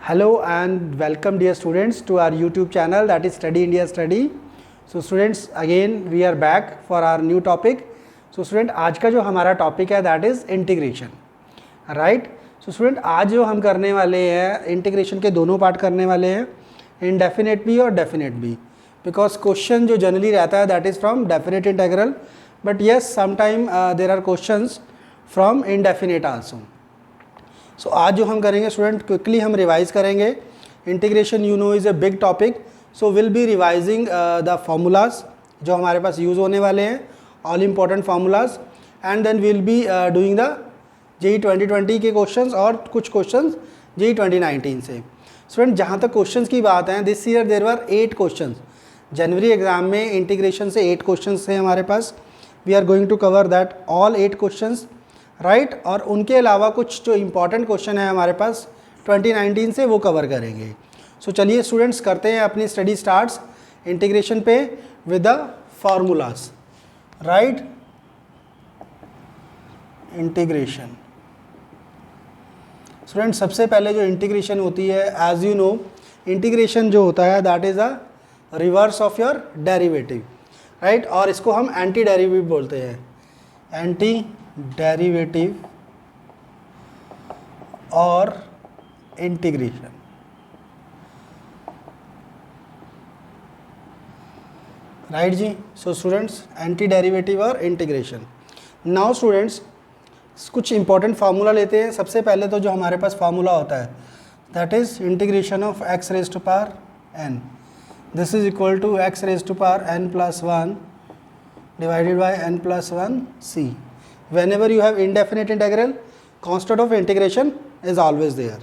Hello and welcome dear students to our YouTube channel, that is Study India Study. So students, again we are back for our new topic. So student, आज का जो हमारा topic है that is integration, right? So student, आज जो हम करने वाले हैं इंटीग्रेशन के दोनों पार्ट करने वाले हैं, indefinite भी और definite भी, because क्वेश्चन जो जनरली रहता है that is from definite integral, but yes sometime there are questions from indefinite also. सो आज जो हम करेंगे स्टूडेंट, क्विकली हम रिवाइज करेंगे. Integration you know is a big topic, so will be revising the formulas जो हमारे पास यूज़ होने वाले हैं, all important formulas, and then will be doing the JEE 2020 के क्वेश्चंस और कुछ क्वेश्चंस जेई 2019 से. स्टूडेंट, जहाँ तक क्वेश्चंस की बात है, this year there were 8 questions. जनवरी एग्जाम में इंटीग्रेशन से 8 क्वेश्चंस थे हमारे पास. We are going to cover that all 8 questions, right. और उनके अलावा कुछ जो इम्पॉर्टेंट क्वेश्चन है हमारे पास 2019 से, वो कवर करेंगे. सो चलिए स्टूडेंट्स, करते हैं अपनी स्टडी स्टार्ट्स इंटीग्रेशन पे with the formulas, right. Integration students, सबसे पहले जो इंटीग्रेशन होती है, एज यू नो, इंटीग्रेशन जो होता है that is a reverse of your derivative, right. और इसको हम एंटी डेरिवेटिव बोलते हैं, एंटी डेरिवेटिव और इंटीग्रेशन. राइट जी. सो स्टूडेंट्स, एंटी डेरिवेटिव और इंटीग्रेशन. नाउ स्टूडेंट्स, कुछ इंपॉर्टेंट फार्मूला लेते हैं. सबसे पहले तो जो हमारे पास फार्मूला होता है that is integration of x raise to power n. This is equal to x raise to power n plus 1 divided by n plus 1 C. Whenever you have indefinite integral, constant of integration is always there.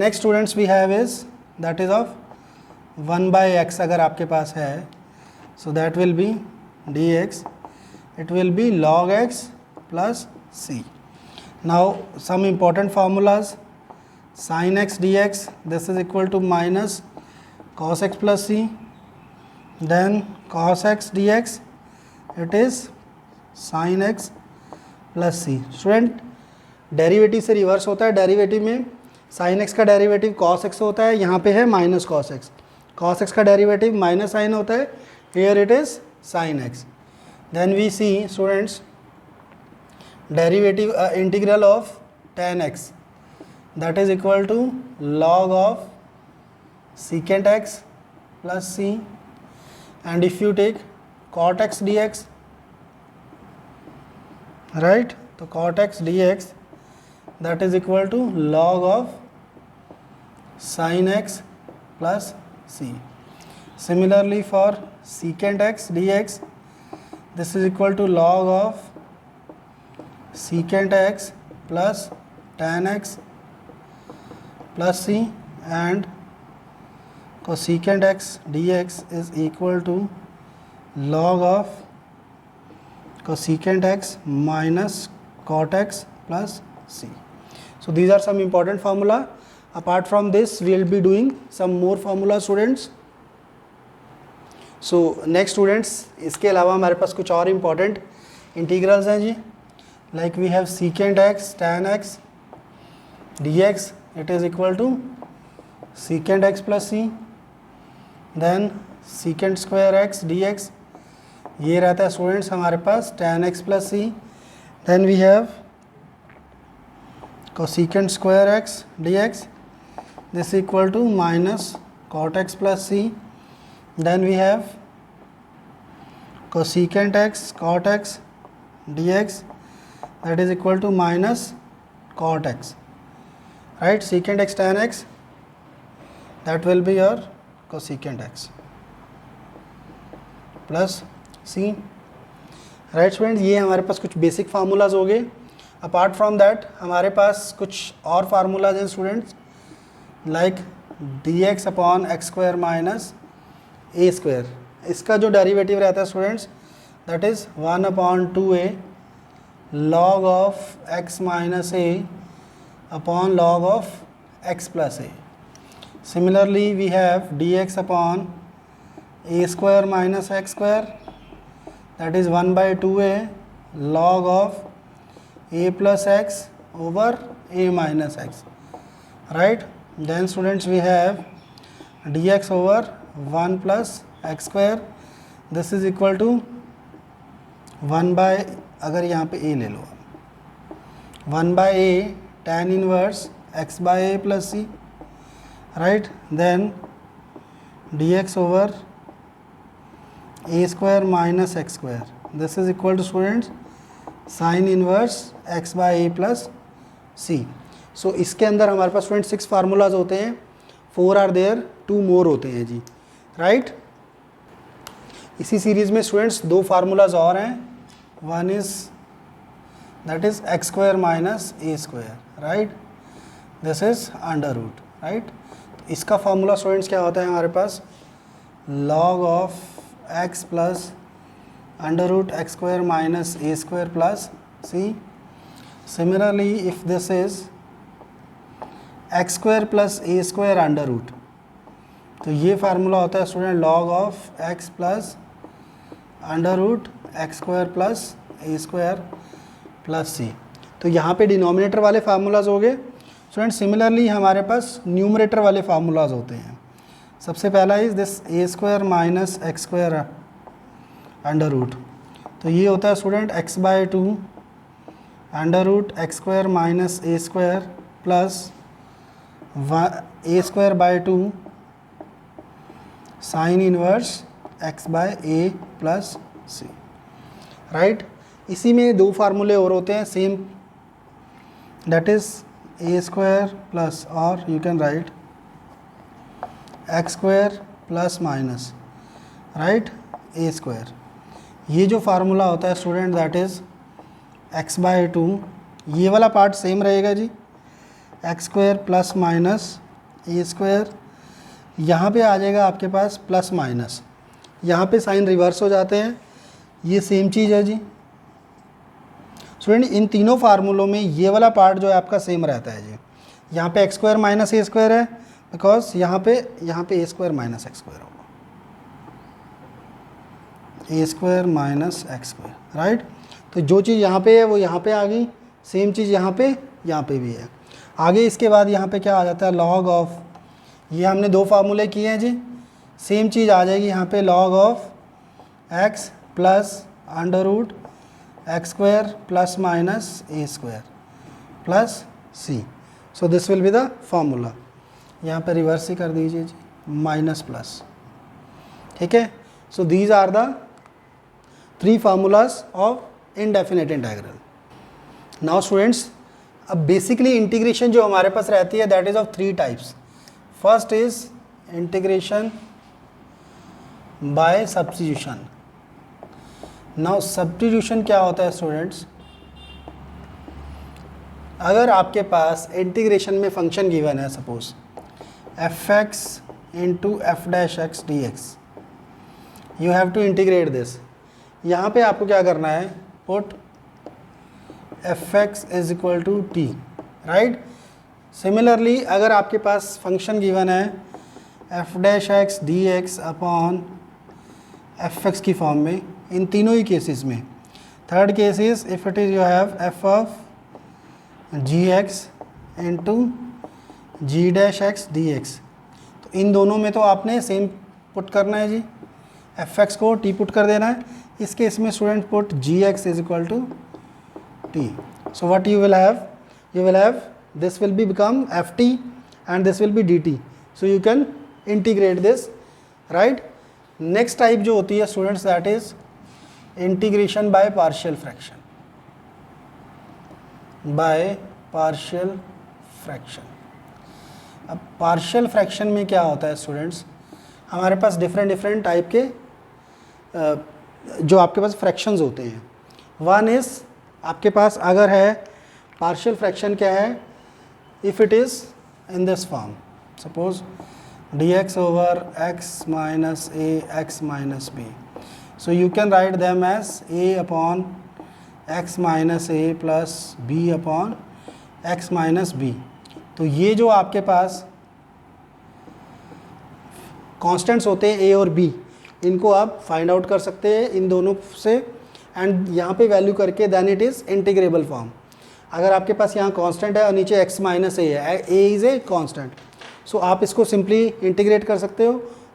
Next students we have is that is of 1 by x अगर आपके पास है, so that will be dx, it will be log x plus c. Now some important formulas, sin x dx, this is equal to minus cos x plus c, then cos x dx, it is sin x plus c. Student, derivative से reverse होता है. Derivative में sine x का derivative cos x होता है, यहाँ पे है minus cos x. Cos x का डेरिवेटिव माइनस साइन होता है, here it is sine x. Then we see students, derivative integral of tan x that is equal to log of secant x plus c. And if you take cot x d x, right, तो cot x dx that is equal to log of sin x plus c. Similarly for secant x dx, this is equal to log of secant x plus tan x plus c, and cosecant x dx is equal to log of cosecant x minus cot x plus c. So these are some important formula. Apart from this, we will be doing some more formula students. So next students, इसके अलावा हमारे पास कुछ और important integrals हैं जी. Like we have secant x tan x dx, it is equal to secant x plus c. Then secant square x dx, ये रहता है स्टूडेंट्स हमारे पास tan x plus c. Then we have cosecant square x dx, this equal to minus cot x plus c. Then we have cosecant x cot x dx, that is equal to minus cot x, right. secant x tan x, that will be your cosecant x plus c. Right students, ये हमारे पास कुछ basic formulas हो गए. Apart from that हमारे पास कुछ और फार्मूलाज हैं students, like d x upon x square minus a square. इसका जो डेरिवेटिव रहता है students that is 1 upon 2a log of x minus a upon log of x plus a. Similarly we have d x upon a square minus x square, that is 1 by 2a log of a plus x over a minus x, right. Then students we have dx over 1 plus x square, this is equal to 1 by, अगर यहाँ पे a ले लो, 1 by a tan inverse x by a plus c, right. Then dx over a square minus x square, this is equal to students sine inverse x by a plus c। So इसके अंदर हमारे पास student 6 formulas होते हैं, 4 are there, 2 more होते हैं जी, right. इसी series में स्टूडेंट्स 2 फार्मूलाज और हैं, one is that is x square minus a square, right, this is under root, right. इसका फार्मूला स्टूडेंट्स क्या होता है हमारे पास, log of x plus under root x square minus a square plus c. Similarly if this is x square plus a square under root, तो ये formula होता है student log of x plus under root x square plus a square plus सी। तो यहाँ पे denominator वाले formulas हो गए स्टूडेंट। सिमिलरली हमारे पास न्यूमरेटर वाले फार्मूलाज होते हैं। सबसे पहला is this a square minus x square under root, तो ये होता है student x by 2 under root x square minus a square plus a square by 2 sine inverse x by a plus c, right. इसी में 2 फार्मूले और होते हैं same, that is a square plus, और you can write x square plus minus, right, a square. ये जो formula होता है student that is x by 2, ये वाला पार्ट सेम रहेगा जी, x square plus minus a square, यहाँ पे आ जाएगा आपके पास प्लस माइनस, यहाँ पे साइन रिवर्स हो जाते हैं, ये सेम चीज़ है जी स्टूडेंट। इन तीनों फार्मूलों में ये वाला पार्ट जो है आपका सेम रहता है जी। यहाँ पे x square minus a square है, बिकॉज यहाँ पे a square minus x square होगा, a square minus x square, right. तो जो चीज़ यहाँ पे है वो यहाँ पे आ गई, सेम चीज़ यहाँ पे भी है। आगे इसके बाद यहाँ पे क्या आ जाता है, लॉग ऑफ, ये हमने 2 फार्मूले किए हैं जी, सेम चीज़ आ जाएगी यहाँ पे, log of x plus under root x square plus minus a square plus c. So this will be the formula. यहाँ पे रिवर्स ही कर दीजिए जी, माइनस प्लस, ठीक है। So these are the 3 formulas of indefinite integral. Now students, अब basically integration जो हमारे पास रहती है that is of 3 types. First is integration by substitution. Now substitution क्या होता है स्टूडेंट्स, अगर आपके पास इंटीग्रेशन में फंक्शन गिवन है, suppose f x into f dash x d x, you have to integrate this. यहाँ पे आपको क्या करना है, put f x is equal to t, right. Similarly अगर आपके पास फंक्शन गिवन है f dash x d x upon f x की फॉर्म में, इन तीनों ही केसेस में। Third case is if it is you have f of g x into g dash x d x, तो इन दोनों में तो आपने सेम पुट करना है जी, एफ एक्स को टी पुट कर देना है। इस केस में student put g x is equal to t. So what you will have this will be become ft and this will be dt, so you can integrate this, right. next type जो होती है students that is integration by partial fraction, अब partial fraction में क्या होता है students, हमारे पास different type के जो आपके पास फ्रैक्शंस होते हैं। वन इज आपके पास अगर है पार्शियल फ्रैक्शन क्या है, if it is in this form, suppose dx over x minus a x minus b, so you can write them as a upon x minus a plus b upon x minus b। तो ये जो आपके पास constants होते हैं a और b, इनको आप find out कर सकते हैं इन दोनों से, एंड यहाँ पे वैल्यू करके then it is integrable form. अगर आपके पास यहाँ कांस्टेंट है और नीचे x माइनस ए है, a is a constant, so आप इसको सिंपली इंटीग्रेट कर सकते हो,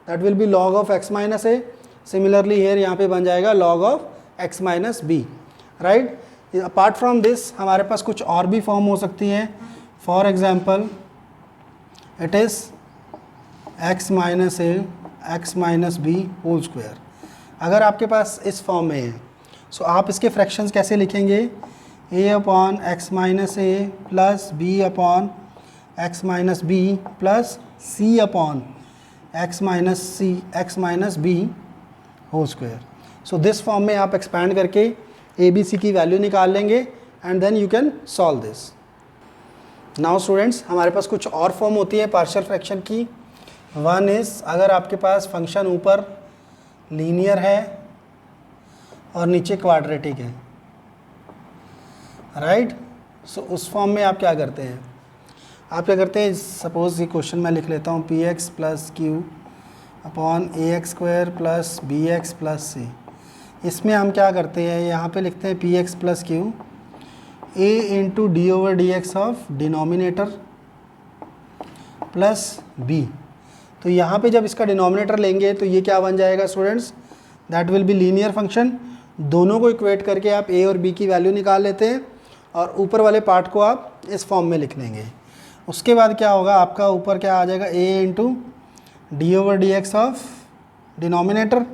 that will be log of x minus a. Similarly here यहाँ पे बन जाएगा log of x minus b, right. Apart from this हमारे पास कुछ और भी फॉर्म हो सकती हैं. For example it is x minus a x minus b whole square. अगर आपके पास इस फॉर्म में है, सो आप इसके फ्रैक्शंस कैसे लिखेंगे? a upon x minus a plus b upon x minus b plus c upon x minus b whole square. So this form में आप एक्सपैंड करके ए बी सी की वैल्यू निकाल लेंगे and then you can solve this. Now students, हमारे पास कुछ और फॉर्म होती है पार्शियल फ्रैक्शन की. वन इज़, अगर आपके पास फंक्शन ऊपर लीनियर है और नीचे क्वाड्रेटिक है, राइट. सो उस फॉर्म में आप क्या करते हैं? आप क्या करते हैं, सपोज ये क्वेश्चन मैं लिख लेता हूँ, p x plus q upon a x square plus b x plus c. इसमें हम क्या करते हैं, यहाँ पे लिखते हैं p x plus q a into d over d x of denominator plus b. तो यहाँ पे जब इसका डिनोमिनेटर लेंगे तो ये क्या बन जाएगा students? That will be linear function. दोनों को इक्वेट करके आप ए और बी की वैल्यू निकाल लेते हैं और ऊपर वाले पार्ट को आप इस फॉर्म में लिख लेंगे. उसके बाद क्या होगा, आपका ऊपर क्या आ जाएगा, a into d over d x of denominator,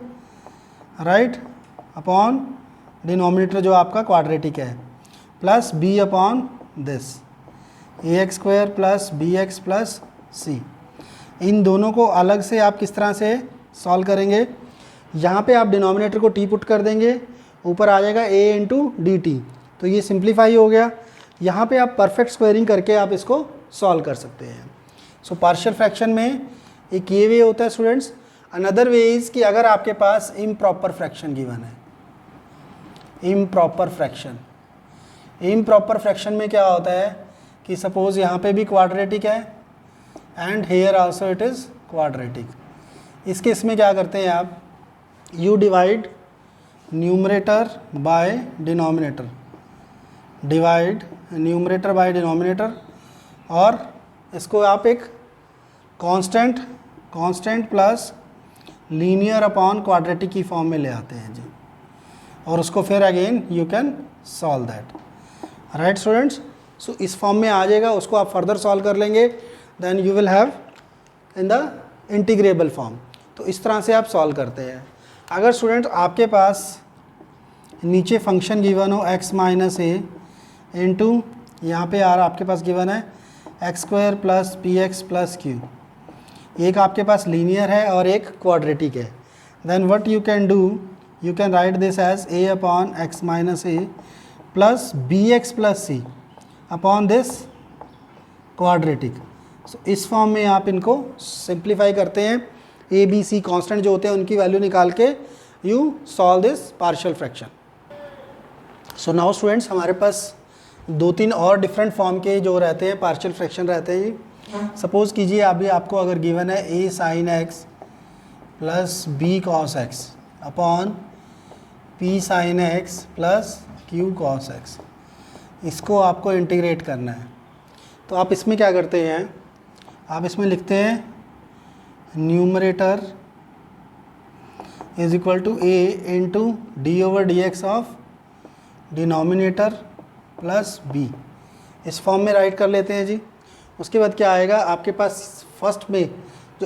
right, upon denominator जो आपका क्वाड्रेटिक है, plus b upon this a x square plus b x plus c. इन दोनों को अलग से आप किस तरह से सॉल्व करेंगे? यहाँ पे आप डिनोमिनेटर को टी पुट कर देंगे, ऊपर आ जाएगा ए इंटू डी टी. तो ये सिंप्लीफाई हो गया. यहाँ पे आप परफेक्ट स्क्वायरिंग करके आप इसको सॉल्व कर सकते हैं. सो पार्शियल फ्रैक्शन में एक ये वे होता है स्टूडेंट्स. अनदर वे इज़ कि अगर आपके पास इम्प्रॉपर फ्रैक्शन गिवन है, इम्प्रॉपर फ्रैक्शन में क्या होता है कि सपोज़ यहाँ पे भी क्वाड्रेटिक है and here also it is quadratic. इस केस में क्या करते हैं आप, you divide numerator by denominator, और इसको आप एक constant plus linear upon quadratic की फॉर्म में ले आते हैं जी, और उसको फिर again you can solve that, right students. So इस फॉर्म में आ जाएगा, उसको आप फर्दर सॉल्व कर लेंगे, then you will have in the integrable form. तो इस तरह से आप सॉल्व करते हैं. अगर स्टूडेंट आपके पास नीचे फंक्शन गिवन हो x माइनस ए इंटू, यहाँ पे यार आपके पास गिवन है x square plus p x plus q, एक आपके पास लीनियर है और एक क्वाड्रेटिक है, then what you can do, you can write this as a upon x minus a plus b x plus c upon this quadratic. So इस form में आप इनको सिंप्लीफाई करते हैं, ए बी सी कॉन्स्टेंट जो होते हैं उनकी वैल्यू निकाल के you solve this partial fraction. So now students, हमारे पास 2-3 और डिफरेंट फॉर्म के जो रहते हैं पार्शियल फ्रैक्शन रहते हैं. सपोज़ कीजिए अभी आपको अगर गिवन है a sine x plus b cos x upon p sine x plus q cos x. इसको आपको इंटीग्रेट करना है. तो आप इसमें क्या करते हैं, आप इसमें लिखते हैं numerator is equal to a into d over d x of denominator plus b. इस फॉर्म में राइट कर लेते हैं जी. उसके बाद क्या आएगा आपके पास, फर्स्ट में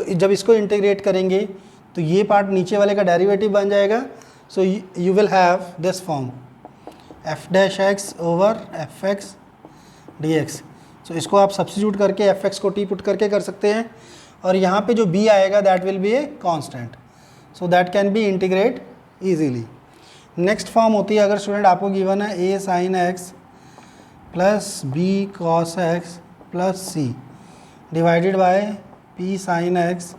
जब इसको इंटीग्रेट करेंगे तो ये पार्ट नीचे वाले का डेरिवेटिव बन जाएगा. So you will have this form f dash x over f x d x. So इसको आप सब्स्टिट्यूट करके एफ एक्स को टी पुट करके कर सकते हैं, और यहाँ पे जो बी आएगा that will be a constant, so that can be integrate easily. Next form होती है, अगर स्टूडेंट आपको गिवन है a sine x plus b cos x plus c divided by p sine x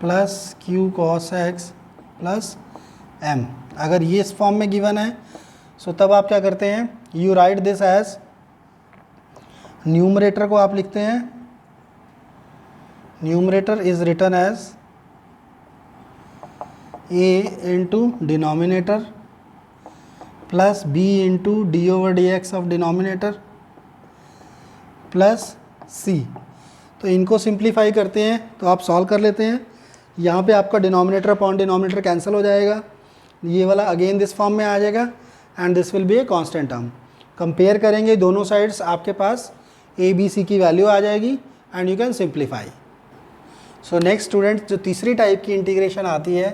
plus q cos x plus m. अगर ये इस form में given है, सो तब आप क्या करते हैं, you write this as, numerator को आप लिखते हैं, numerator is written as a into denominator plus b into d over d x of denominator plus सी. तो इनको सिंप्लीफाई करते हैं तो आप सॉल्व कर लेते हैं। यहाँ पे आपका डिनोमिनेटर अपॉन डिनोमिनेटर कैंसिल हो जाएगा, ये वाला अगेन दिस फॉर्म में आ जाएगा and this will be a constant term. Compare करेंगे दोनों साइड्स, आपके पास ए बी सी की वैल्यू आ जाएगी and you can simplify. So next student, जो तीसरी टाइप की इंटीग्रेशन आती है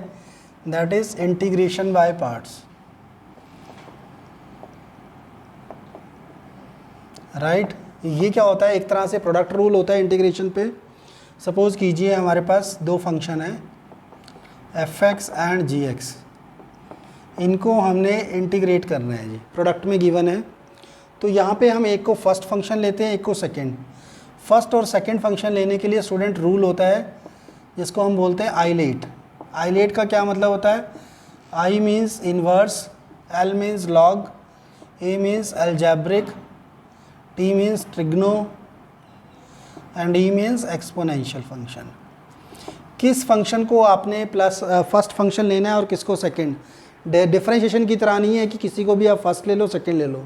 that is integration by parts, right. ये क्या होता है, एक तरह से प्रोडक्ट रूल होता है इंटीग्रेशन पे। सपोज कीजिए हमारे पास दो फंक्शन है f x and g x, इनको हमने इंटीग्रेट करना है जी, प्रोडक्ट में गिवन है। तो यहाँ पे हम एक को फर्स्ट फंक्शन लेते हैं, एक को सेकंड। फर्स्ट और सेकंड फंक्शन लेने के लिए स्टूडेंट रूल होता है जिसको हम बोलते हैं आइलेट। आइलेट का क्या मतलब होता है, I means inverse, L means log, A means algebraic, T means trigno and E means exponential function. किस फंक्शन को आपने प्लस फर्स्ट फंक्शन लेना है और किसको सेकंड। डिफरेंशिएशन की तरह नहीं है कि किसी को भी आप फर्स्ट ले लो सेकंड ले लो,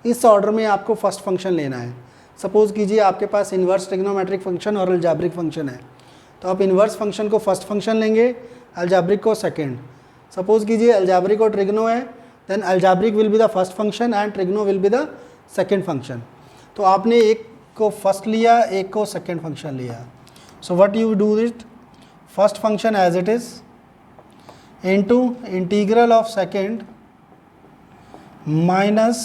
इस ऑर्डर में आपको फर्स्ट फंक्शन लेना है। सपोज़ कीजिए आपके पास इन्वर्स ट्रिग्नोमेट्रिक फंक्शन और अलजेब्रिक फंक्शन है, तो आप इन्वर्स फंक्शन को फर्स्ट फंक्शन लेंगे, अलजेब्रिक को सेकंड। सपोज़ कीजिए अलजेब्रिक और ट्रिग्नो है, then algebraic will be the first function and trigno will be the second function. तो आपने एक को फर्स्ट लिया, एक को सेकंड फंक्शन लिया। So what you do it, first function as it is into integral of second minus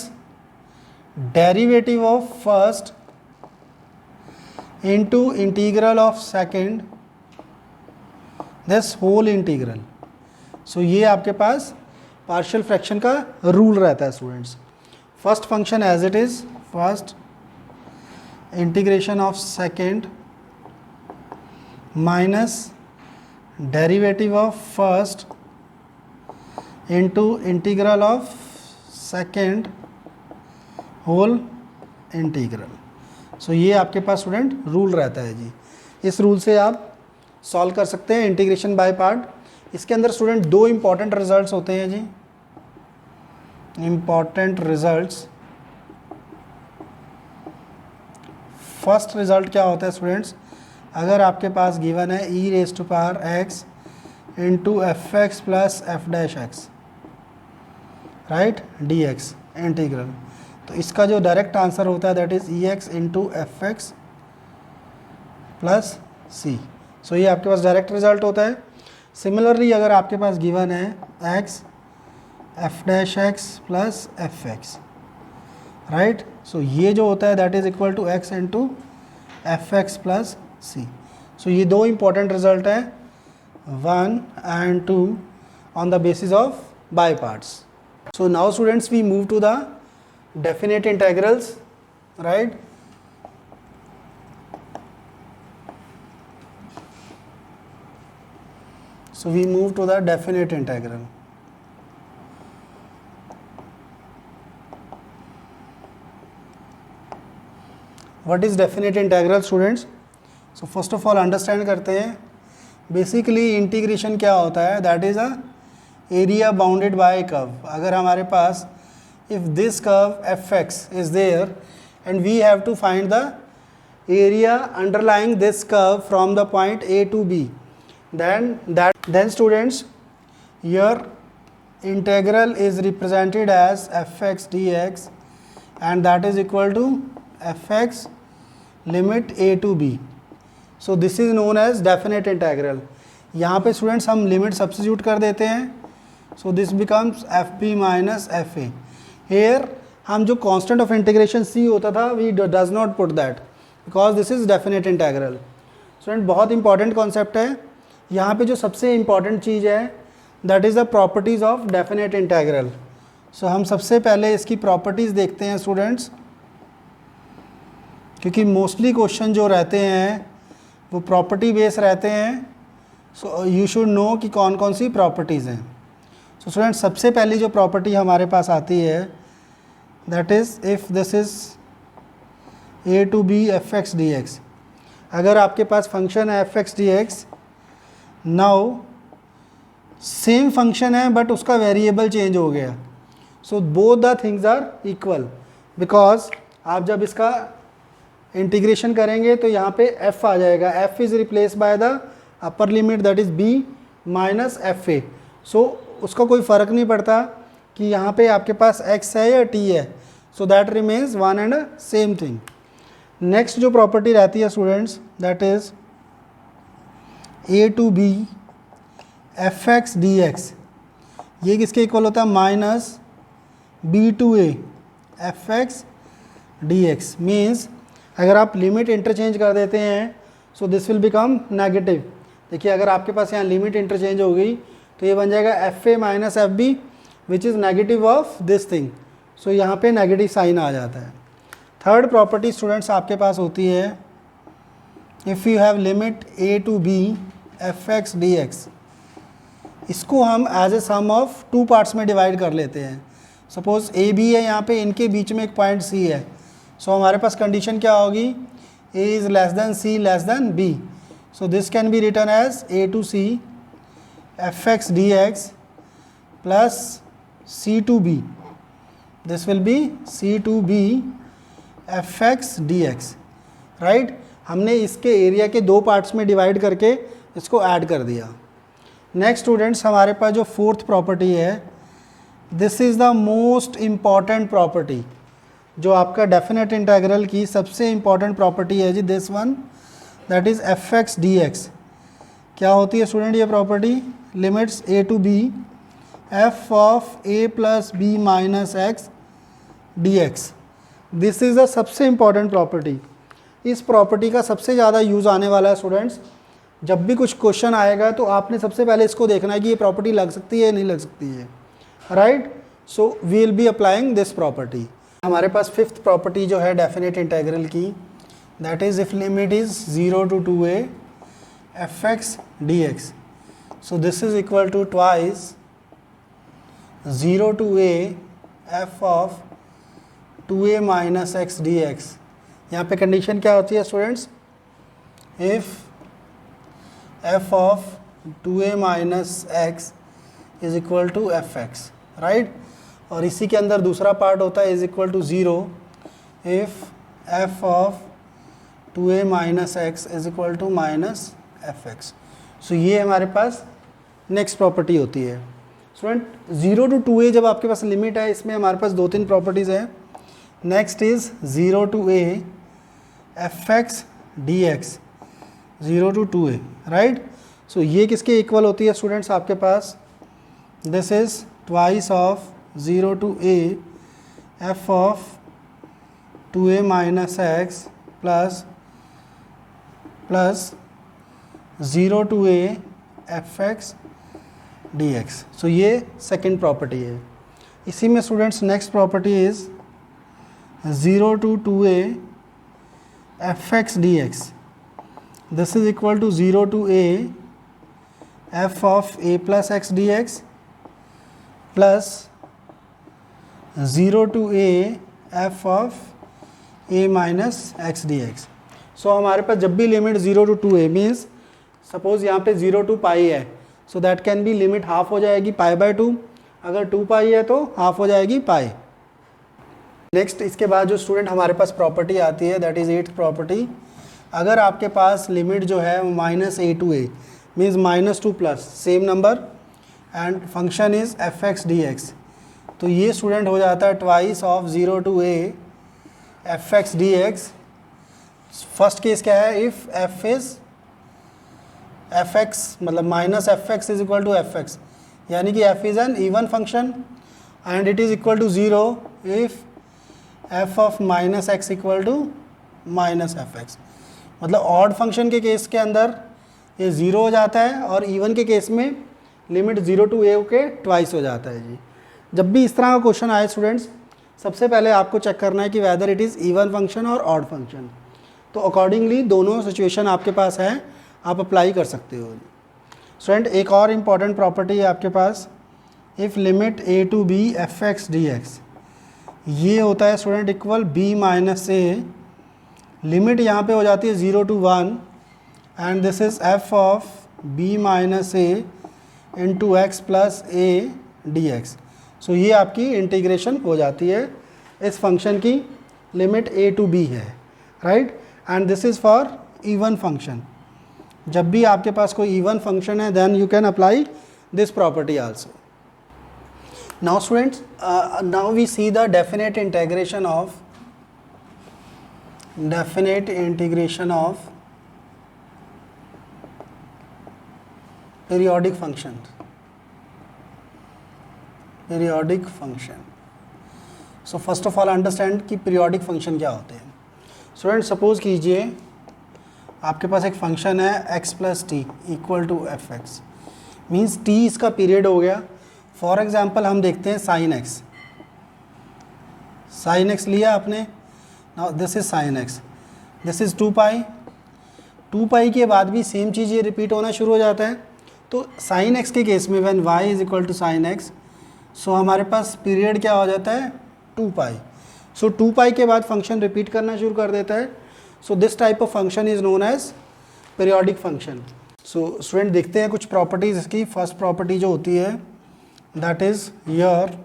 derivative of first into integral of second this whole integral। so ये आपके पास पार्शियल फ्रैक्शन का rule रहता है students. First function as it is, first integration of second minus derivative of first into integral of second whole integral। so ये आपके पास student rule रहता है जी। इस रूल से आप सॉल्व कर सकते हैं इंटीग्रेशन बाय पार्ट। इसके अंदर स्टूडेंट दो इम्पॉर्टेंट रिजल्ट्स होते हैं जी, इम्पॉर्टेंट रिजल्ट्स। फर्स्ट रिजल्ट क्या होता है स्टूडेंट्स, अगर आपके पास गिवन है e raise to power x into f x plus f dash x, right, d x integral, तो इसका जो डायरेक्ट आंसर होता है that is e x into f x plus c. So ये आपके पास डायरेक्ट रिजल्ट होता है। सिमिलरली अगर आपके पास गिवन है x f dash x plus f x, right, so ये जो होता है that is equal to x into f x plus c. So ये दो इंपॉर्टेंट रिजल्ट है, 1 and 2 on the basis of by parts। So now students we move to the definite integrals, right। So we move to the definite integral। What is definite integral students? So first of all understand करते हैं basically integration क्या होता है, that is a area bounded by curve. अगर हमारे पास if this curve f x is there and we have to find the area underlying this curve from the point a to b, then students your integral is represented as fx dx and that is equal to fx limit a to b। So this is known as definite integral. यहाँ पे students हम limit substitute कर देते हैं, so this becomes f p minus f a. Here हम जो constant of integration c होता था we does not put that because this is definite integral. Student बहुत इंपॉर्टेंट कॉन्सेप्ट है। यहाँ पे जो सबसे इंपॉर्टेंट चीज़ है that is the properties of definite integral. So हम सबसे पहले इसकी प्रॉपर्टीज़ देखते हैं स्टूडेंट्स, क्योंकि मोस्टली क्वेश्चन जो रहते हैं वो प्रॉपर्टी बेस रहते हैं। सो यू शुड नो कि कौन कौन सी प्रॉपर्टीज़ हैं। सो स्टूडेंट सबसे पहली जो प्रॉपर्टी हमारे पास आती है that is if this is a to b f x d x. अगर आपके पास फंक्शन है f x d x, now same function है बट उसका वेरिएबल चेंज हो गया, so both the things are equal because आप जब इसका इंटीग्रेशन करेंगे तो यहाँ पे f आ जाएगा, f is replace by the upper limit that is b minus f a. सो उसका कोई फ़र्क नहीं पड़ता कि यहाँ पे आपके पास x है या t है, so that remains one and same thing. Next जो प्रॉपर्टी रहती है students that is a to b f x d x, ये किसके इक्वल होता है minus b to a f x d x. Means अगर आप लिमिट इंटरचेंज कर देते हैं so this will become negative. देखिए अगर आपके पास यहाँ लिमिट इंटरचेंज हो गई तो ये बन जाएगा f a minus f b which is negative of this thing. So यहाँ पे नेगेटिव साइन आ जाता है। थर्ड प्रॉपर्टी स्टूडेंट्स आपके पास होती है if you have limit a to b f x d x, इसको हम as a sum of two parts में डिवाइड कर लेते हैं। सपोज ए बी है, यहाँ पे इनके बीच में एक पॉइंट सी है, सो हमारे पास कंडीशन क्या होगी, a is less than c less than b. So this can be return as a to c f x d x plus c to b, this will be c to b f x d x, right. हमने इसके area के दो parts में divide करके इसको add कर दिया। Next students हमारे पास जो फोर्थ प्रॉपर्टी है, this is the most important property, जो आपका डेफिनेट इंटीग्रल की सबसे इम्पॉर्टेंट प्रॉपर्टी है जी, this one that is f x d x. क्या होती है स्टूडेंट ये property, limits a to b f of a plus b minus x d x. This is the सबसे इम्पॉर्टेंट प्रॉपर्टी। इस प्रॉपर्टी का सबसे ज़्यादा यूज़ आने वाला है स्टूडेंट्स, जब भी कुछ क्वेश्चन आएगा तो आपने सबसे पहले इसको देखना है कि ये प्रॉपर्टी लग सकती है नहीं लग सकती है, right. So we will be applying this property. हमारे पास फिफ्थ प्रॉपर्टी जो है डेफिनेट इंटीग्रल की, that is if limit is 0 to 2a f x d x, so this is equal to twice 0 to a f of 2a minus x d x. यहाँ पे कंडीशन क्या होती है students, if f of 2a minus x is equal to f x, right. और इसी के अंदर दूसरा पार्ट होता है is equal to 0 if f of 2a minus x is equal to minus f x. So ये हमारे पास नेक्स्ट प्रॉपर्टी होती है स्टूडेंट। 0 to 2a जब आपके पास लिमिट है, इसमें हमारे पास दो तीन प्रॉपर्टीज़ हैं। Next is 0 to a f x d x, 0 to 2a, right. So ये किसके इक्वल होती है स्टूडेंट्स आपके पास, this is twice of 0 to a f of 2a minus x plus 0 to a f x d x. So ये second property है। इसी में students next property is 0 to 2a f x d x, this is equal to 0 to a f of a plus x d x plus 0 to a f of a minus x d x. So हमारे पास जब भी limit 0 to 2a means suppose यहाँ पे 0 to पाई है, so that can B limit half हो जाएगी pi by 2, अगर 2 पाई है तो हाफ हो जाएगी पाई। नेक्स्ट इसके बाद जो स्टूडेंट हमारे पास प्रॉपर्टी आती है दैट इज़ एट्थ प्रॉपर्टी, अगर आपके पास लिमिट जो है minus a to a means minus to plus same number and function is f x d x, तो ये स्टूडेंट हो जाता है twice of 0 to a f x d x. First case क्या है, if f is f x मतलब minus f x is equal to f x, यानी कि f is an even function and it is equal to 0 if f of minus x equal to minus f x. मतलब odd function के case के अंदर ये 0 हो जाता है और इवन के केस में लिमिट 0 to a के ट्वाइस हो जाता है जी। जब भी इस तरह का क्वेश्चन आए स्टूडेंट्स, सबसे पहले आपको चेक करना है कि whether it is even function और ऑड फंक्शन, तो अकॉर्डिंगली दोनों सिचुएशन आपके पास है, आप अप्लाई कर सकते हो। स्टूडेंट एक और इम्पॉर्टेंट प्रॉपर्टी है आपके पास, if limit a to b f x d x, ये होता है student equal b minus a, limit यहाँ पे हो जाती है 0 to 1 and this is f of b minus a into x plus a d x. So ये आपकी इंटीग्रेशन हो जाती है, इस फंक्शन की लिमिट a to b है, right. And this is for even function. जब भी आपके पास कोई इवन फंक्शन है then you can apply this property also. Now students, now we see the definite integration of periodic functions. Periodic function. So first of all understand कि periodic function क्या होते हैं. Students, suppose कीजिए आपके पास एक function है x plus t equal to fx. Means t इसका period हो गया. फॉर एग्जाम्पल हम देखते हैं sin x. sin x लिया आपने. Now this is sin x. This is 2 पाई. 2 पाई के बाद भी सेम चीज़ ये रिपीट होना शुरू हो जाता है. तो sin x के केस में when y is equal to sin x, so हमारे पास पीरियड क्या हो जाता है 2 पाई. सो 2 पाई के बाद फंक्शन रिपीट करना शुरू कर देता है. So this type of function is known as periodic function. So student देखते हैं कुछ प्रॉपर्टीज़ इसकी. फर्स्ट प्रॉपर्टी जो होती है that is your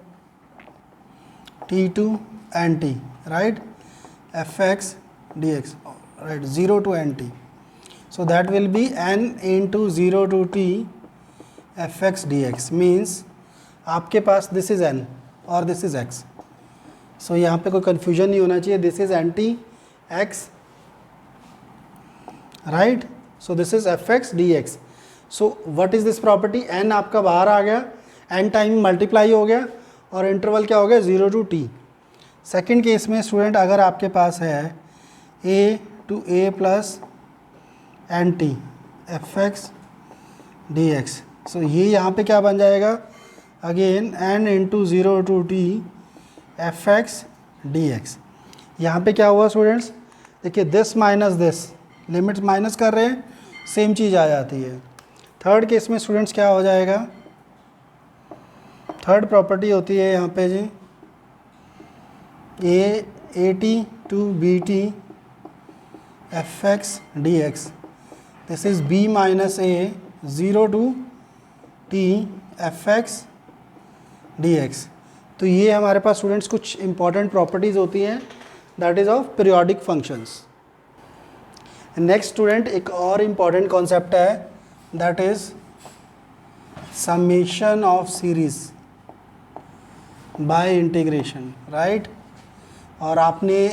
t2 and t, right, fx dx, right, 0 to nt. So that will be n into 0 to t fx dx. means आपके पास this is n और this is x. So यहाँ पे कोई confusion नहीं होना चाहिए. this is nt x, right. So this is fx dx. So what is this property? n आपका बाहर आ गया, n टाइम मल्टीप्लाई हो गया और इंटरवल क्या हो गया 0 to t. सेकेंड केस में स्टूडेंट अगर आपके पास है a to a plus nt fx dx. So ये यहाँ पे क्या बन जाएगा again n into 0 to t fx dx. यहाँ पे क्या हुआ स्टूडेंट्स, देखिए this minus this, limit minus कर रहे हैं, सेम चीज़ आ जाती है. थर्ड केस में स्टूडेंट्स क्या हो जाएगा, थर्ड प्रॉपर्टी होती है यहाँ पे जी a t to bt fx dx. This is b minus a 0 to t fx dx. तो ये हमारे पास स्टूडेंट्स कुछ इंपॉर्टेंट प्रॉपर्टीज़ होती हैं that is of periodic functions. Next student एक और इम्पॉर्टेंट कॉन्सेप्ट है that is summation of series by integration, right. और आपने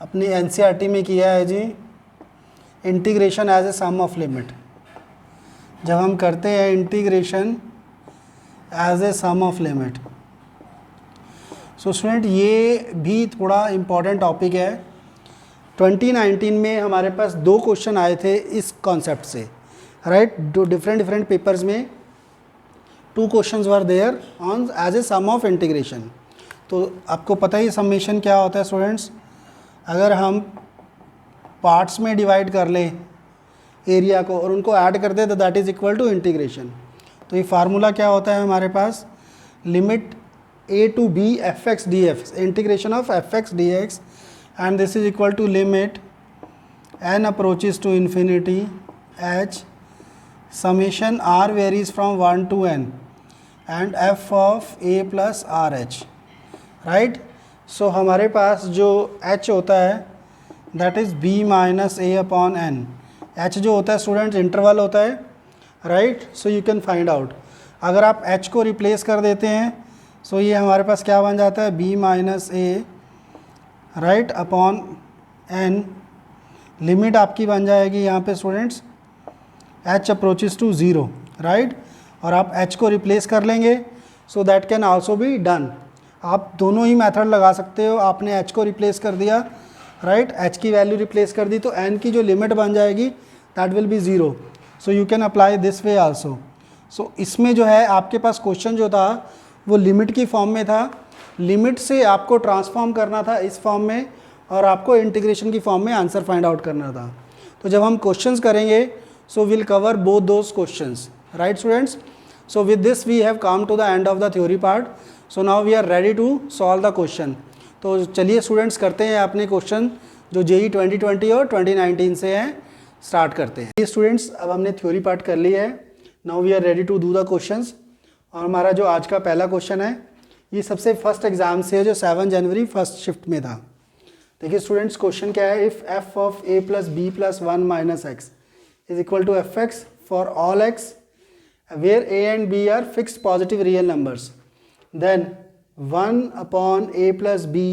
अपनी एनसीईआरटी में किया है जी integration as a sum of limit. जब हम करते हैं integration as a sum of limit. So student ये भी थोड़ा इम्पॉर्टेंट टॉपिक है. 2019 में हमारे पास 2 क्वेश्चन आए थे इस कॉन्सेप्ट से, राइट. दो डिफरेंट पेपर्स में 2 questions were there on as a sum of integration. तो आपको पता ही समेशन क्या होता है स्टूडेंट्स. अगर हम पार्ट्स में डिवाइड कर लें एरिया को और उनको ऐड कर दें तो that is equal to integration. तो ये फार्मूला क्या होता है हमारे पास, limit a to b fx dx, integration of fx dx, and this is equal to limit n approaches to infinity h summation r varies from 1 to n and f of a plus r h, right. So हमारे पास जो h होता है that is b minus a upon n. h जो होता है students interval होता है, right. So you can find out. अगर आप h को रिप्लेस कर देते हैं सो ये हमारे पास क्या बन जाता है b minus a, right, upon n. Limit आपकी बन जाएगी यहाँ पे students h approaches to 0, right. और आप h को रिप्लेस कर लेंगे so that can also be done. आप दोनों ही मेथड लगा सकते हो. आपने h को रिप्लेस कर दिया, राइट, h की वैल्यू रिप्लेस कर दी तो n की जो लिमिट बन जाएगी that will be 0. So you can apply this way also. सो इसमें जो है आपके पास क्वेश्चन जो था वो लिमिट की फॉर्म में था. लिमिट से आपको ट्रांसफॉर्म करना था इस फॉर्म में और आपको इंटीग्रेशन की फॉर्म में आंसर फाइंड आउट करना था. तो जब हम क्वेश्चंस करेंगे so will cover both those questions, right students. So with this we have come to the end of the theory part. So now we are ready to solve the question. तो चलिए students करते हैं अपने question जो JEE 2020 और 2019 से हैं, start करते हैं. ये स्टूडेंट्स अब हमने थ्योरी पार्ट कर ली है. Now we are ready to do the questions. और हमारा जो आज का पहला क्वेश्चन है ये सबसे फर्स्ट एग्ज़ाम से है जो 7 जनवरी फर्स्ट शिफ्ट में था. देखिए स्टूडेंट्स क्वेश्चन क्या है, if f of a plus b plus one minus x is equal to f x for all x where a and b are fixed positive real numbers then 1 upon a plus b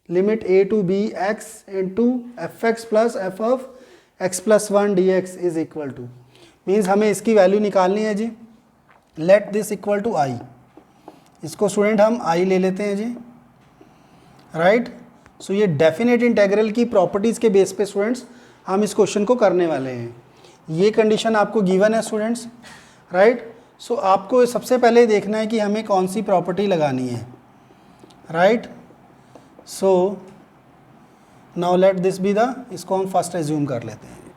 limit a to b x into f x plus f of x plus one d x is equal to, means हमें इसकी value निकालनी है जी। Let this equal to I, इसको student हम आई ले लेते हैं जी, राइट। सो ये डेफिनेट इंटेग्रल की प्रॉपर्टीज़ के बेस पे स्टूडेंट्स हम इस क्वेश्चन को करने वाले हैं। ये कंडीशन आपको गिवन है स्टूडेंट्स, राइट। सो आपको सबसे पहले देखना है कि हमें कौन सी प्रॉपर्टी लगानी है, right. So now let this be the, इसको हम फर्स्ट एज्यूम कर लेते हैं।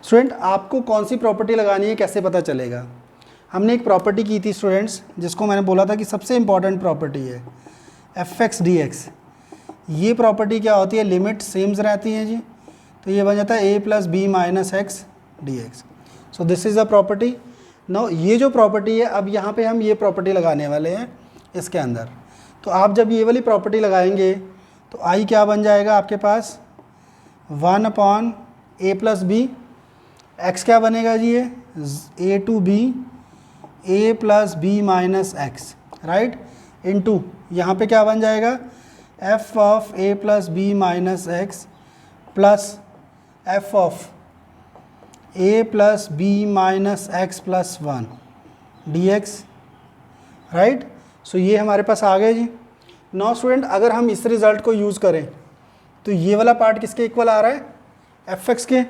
स्टूडेंट आपको कौन सी प्रॉपर्टी लगानी है कैसे पता चलेगा? हमने एक प्रॉपर्टी की थी स्टूडेंट्स, जिसको मैंने बोला था कि सबसे इंपॉर्टेंट प्रॉपर्टी है एफ एक्स डी एक्स। ये प्रॉपर्टी क्या होती है, लिमिट सेम्स रहती हैं जी, तो ये बन जाता है a plus b minus x d x. So this is the property. Now ये जो प्रॉपर्टी है, अब यहाँ पे हम ये प्रॉपर्टी लगाने वाले हैं इसके अंदर। तो आप जब ये वाली प्रॉपर्टी लगाएंगे तो आई क्या बन जाएगा आपके पास, 1 upon a plus b, x क्या बनेगा जी, ये a to b a plus b minus x, right, into यहाँ पे क्या बन जाएगा, f of a plus b minus x plus f of a plus b minus x plus one d x, right. So ये हमारे पास आ गया जी। नाउ स्टूडेंट अगर हम इस रिज़ल्ट को यूज़ करें तो ये वाला पार्ट किसके इक्वल आ रहा है, एफ एक्स के।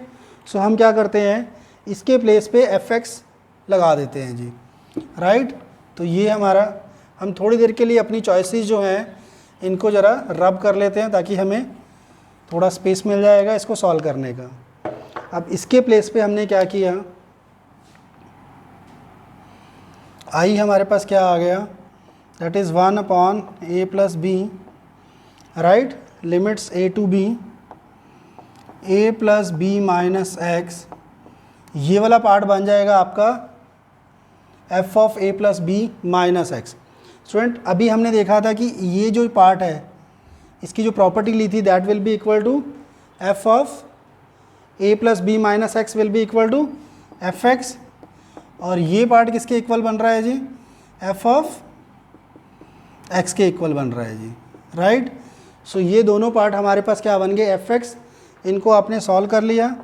सो हम क्या करते हैं, इसके प्लेस पे एफ एक्स लगा देते हैं जी, राइट। तो ये हमारा, हम थोड़ी देर के लिए अपनी चॉइसेस जो हैं इनको ज़रा रब कर लेते हैं ताकि हमें थोड़ा स्पेस मिल जाएगा इसको सॉल्व करने का। अब इसके प्लेस पे हमने क्या किया, आई हमारे पास क्या आ गया, that is 1 upon a plus b, right, limits a to b a plus b minus x, ये वाला पार्ट बन जाएगा आपका f of a plus b minus x. Student अभी हमने देखा था कि ये जो पार्ट है, इसकी जो प्रॉपर्टी ली थी, that will be equal to f of a plus b minus x will be equal to f x, और ये पार्ट किसके इक्वल बन रहा है जी, एफ ऑफ एक्स के इक्वल बन रहा है जी, राइट। सो ये दोनों पार्ट हमारे पास क्या बन गए, एफ एक्स, इनको आपने सॉल्व कर लिया।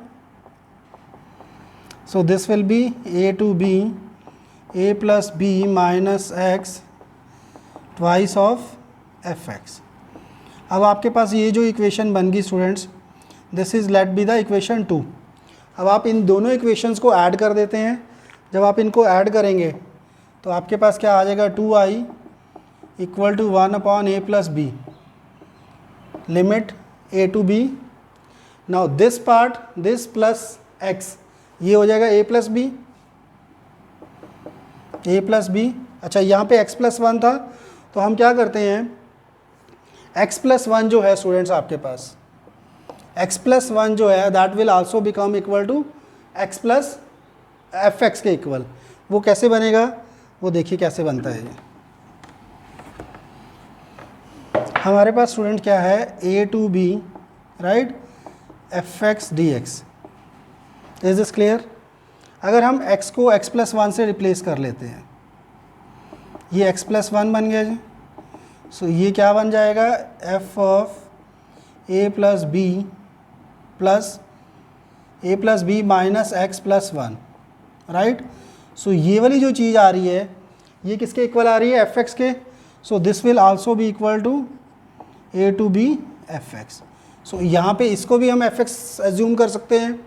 So this will be a to b a plus b minus x twice of f x. अब आपके पास ये जो इक्वेशन बन गई students, this is let be the equation 2। अब आप इन दोनों इक्वेशंस को ऐड कर देते हैं। जब आप इनको ऐड करेंगे तो आपके पास क्या आ जाएगा, 2i equal to 1 upon a plus b limit a to b. Now this part, this plus x, ये हो जाएगा a plus b, a plus b. अच्छा यहाँ पे x प्लस वन था, तो हम क्या करते हैं, x प्लस वन जो है स्टूडेंट्स आपके पास, x प्लस वन जो है that will also become equal to x plus f x के इक्वल। वो कैसे बनेगा, वो देखिए कैसे बनता है। हमारे पास स्टूडेंट क्या है, a to b, right, f x d x. Is this clear? अगर हम x को x प्लस वन से रिप्लेस कर लेते हैं, ये x प्लस वन बन गया जी। सो ये क्या बन जाएगा, f of a plus b minus x plus one, right. So ये वाली जो चीज़ आ रही है, ये किसके इक्वल आ रही है, एफ एक्स के। So this will also be equal to a to b f x. So यहाँ पे इसको भी हम एफ एक्स एज्यूम कर सकते हैं,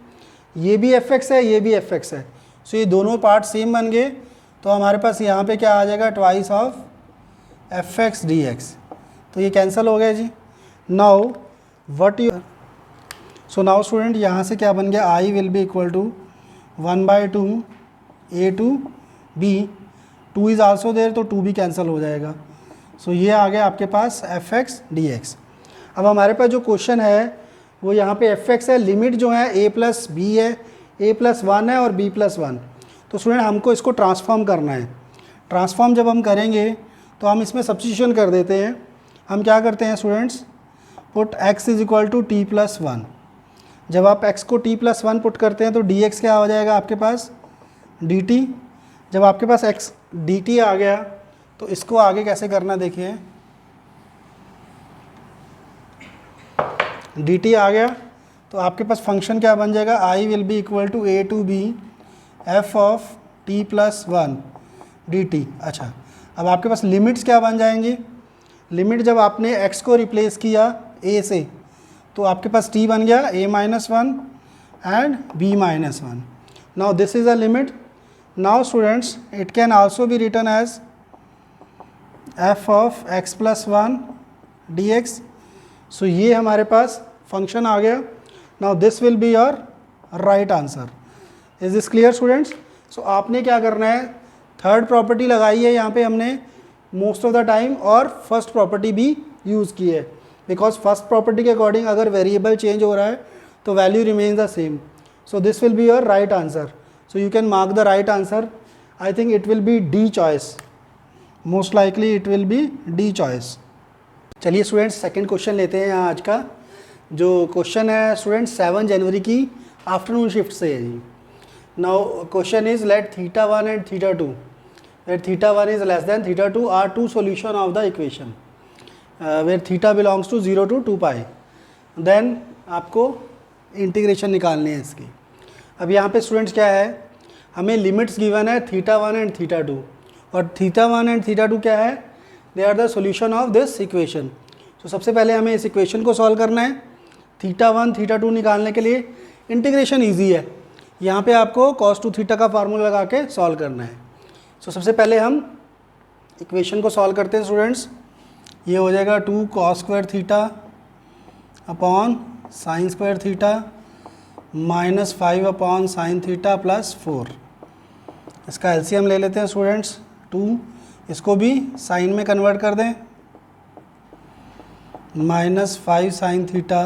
ये भी एफ एक्स है, ये भी एफ एक्स है। सो ये दोनों पार्ट सेम बन गए, तो हमारे पास यहाँ पे क्या आ जाएगा, twice of f x d x. तो ये कैंसिल हो गया जी। Now what you, so now student यहाँ से क्या बन गया, I will be equal to 1/2 a to b, 2 is also there, तो 2 भी कैंसिल हो जाएगा। सो ये आ गया आपके पास एफ एक्स डी एक्स। अब हमारे पास जो क्वेश्चन है वो यहाँ पे एफ एक्स है, लिमिट जो है ए प्लस बी है, ए प्लस वन है और बी प्लस वन। तो स्टूडेंट हमको इसको ट्रांसफॉर्म करना है। ट्रांसफॉर्म जब हम करेंगे तो हम इसमें सब्स्टिट्यूशन कर देते हैं। हम क्या करते हैं students, put x is equal to t plus one. जब आप x को t प्लस वन पुट करते हैं तो dx क्या हो जाएगा आपके पास dt। जब आपके पास x dt आ गया तो इसको आगे कैसे करना देखिए, dt आ गया तो आपके पास फंक्शन क्या बन जाएगा, i will be equal to a to b f of t plus one dt। अच्छा, अब आपके पास लिमिट्स क्या बन जाएंगी, लिमिट जब आपने x को रिप्लेस किया a से तो आपके पास t बन गया a minus one and b minus one. Now this is a limit. Now students it can also be written as f of x plus one dx। So ये हमारे पास फंक्शन आ गया। Now this will be your right answer. Is this clear students? So आपने क्या करना है, third property लगाई है यहाँ पे हमने मोस्ट ऑफ द टाइम, और फर्स्ट प्रॉपर्टी भी यूज़ की है, बिकॉज फर्स्ट प्रॉपर्टी के अकॉर्डिंग अगर वेरिएबल चेंज हो रहा है तो value remains the same. So this will be your right answer. So you can mark the right answer. I think it will be D choice, most likely it will be D choice. चलिए students second question लेते हैं आज का। जो question है students 7 जनवरी की afternoon shift से है जी। Now question is let theta one and theta two, where theta 1 is less than theta 2 are two solution of the equation where theta belongs to 0 to 2 pi। then आपको integration निकालनी है इसकी। अब यहाँ पे स्टूडेंट्स क्या है, हमें लिमिट्स गिवन है थीटा 1 एंड थीटा 2, और थीटा 1 एंड थीटा 2 क्या है, they are the solution of this equation. तो सबसे पहले हमें इस इक्वेशन को सॉल्व करना है। थीटा 1 थीटा 2 निकालने के लिए इंटीग्रेशन ईजी है, यहाँ पे आपको cos 2 थीटा का फार्मूला लगा के सॉल्व करना है। सो सबसे पहले हम इक्वेशन को सॉल्व करते हैं स्टूडेंट्स। ये हो जाएगा 2 cos square theta upon sine square theta minus 5 upon sine theta plus 4। इसका एलसीएम ले लेते हैं स्टूडेंट्स 2, इसको भी साइन में कन्वर्ट कर दें, minus 5 sine theta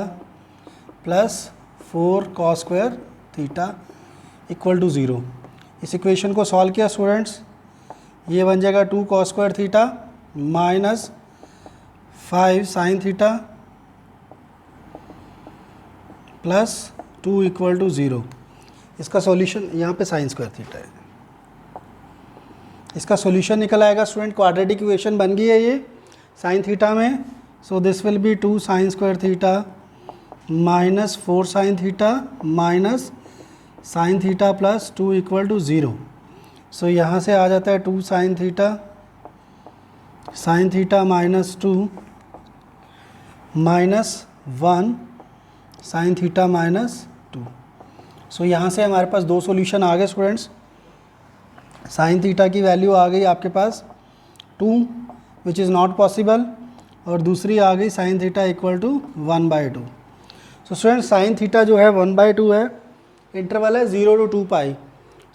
plus 4 cos square theta equal to 0। इस इक्वेशन को सॉल्व किया स्टूडेंट्स, ये बन जाएगा 2 cos square theta minus 5 sine theta plus 2 equal to 0। इसका सॉल्यूशन यहाँ पे साइन स्क्वायर थीटा है, इसका सॉल्यूशन निकल आएगा स्टूडेंट, क्वाड्रेटिक इक्वेशन बन गई है ये साइन थीटा में। So this will be 2 sine square theta minus 4 sine theta minus sine theta plus 2 equal to 0। So यहाँ से आ जाता है 2 sine theta minus 2 minus 1 sine theta minus 2। So यहाँ से हमारे पास दो सॉल्यूशन आ गए स्टूडेंट्स। साइन थीटा की वैल्यू आ गई आपके पास 2 विच इज़ नॉट पॉसिबल, और दूसरी आ गई sine theta equal to 1/2। So students sine theta जो है 1/2 है, इंटरवल है 0 to 2 pi.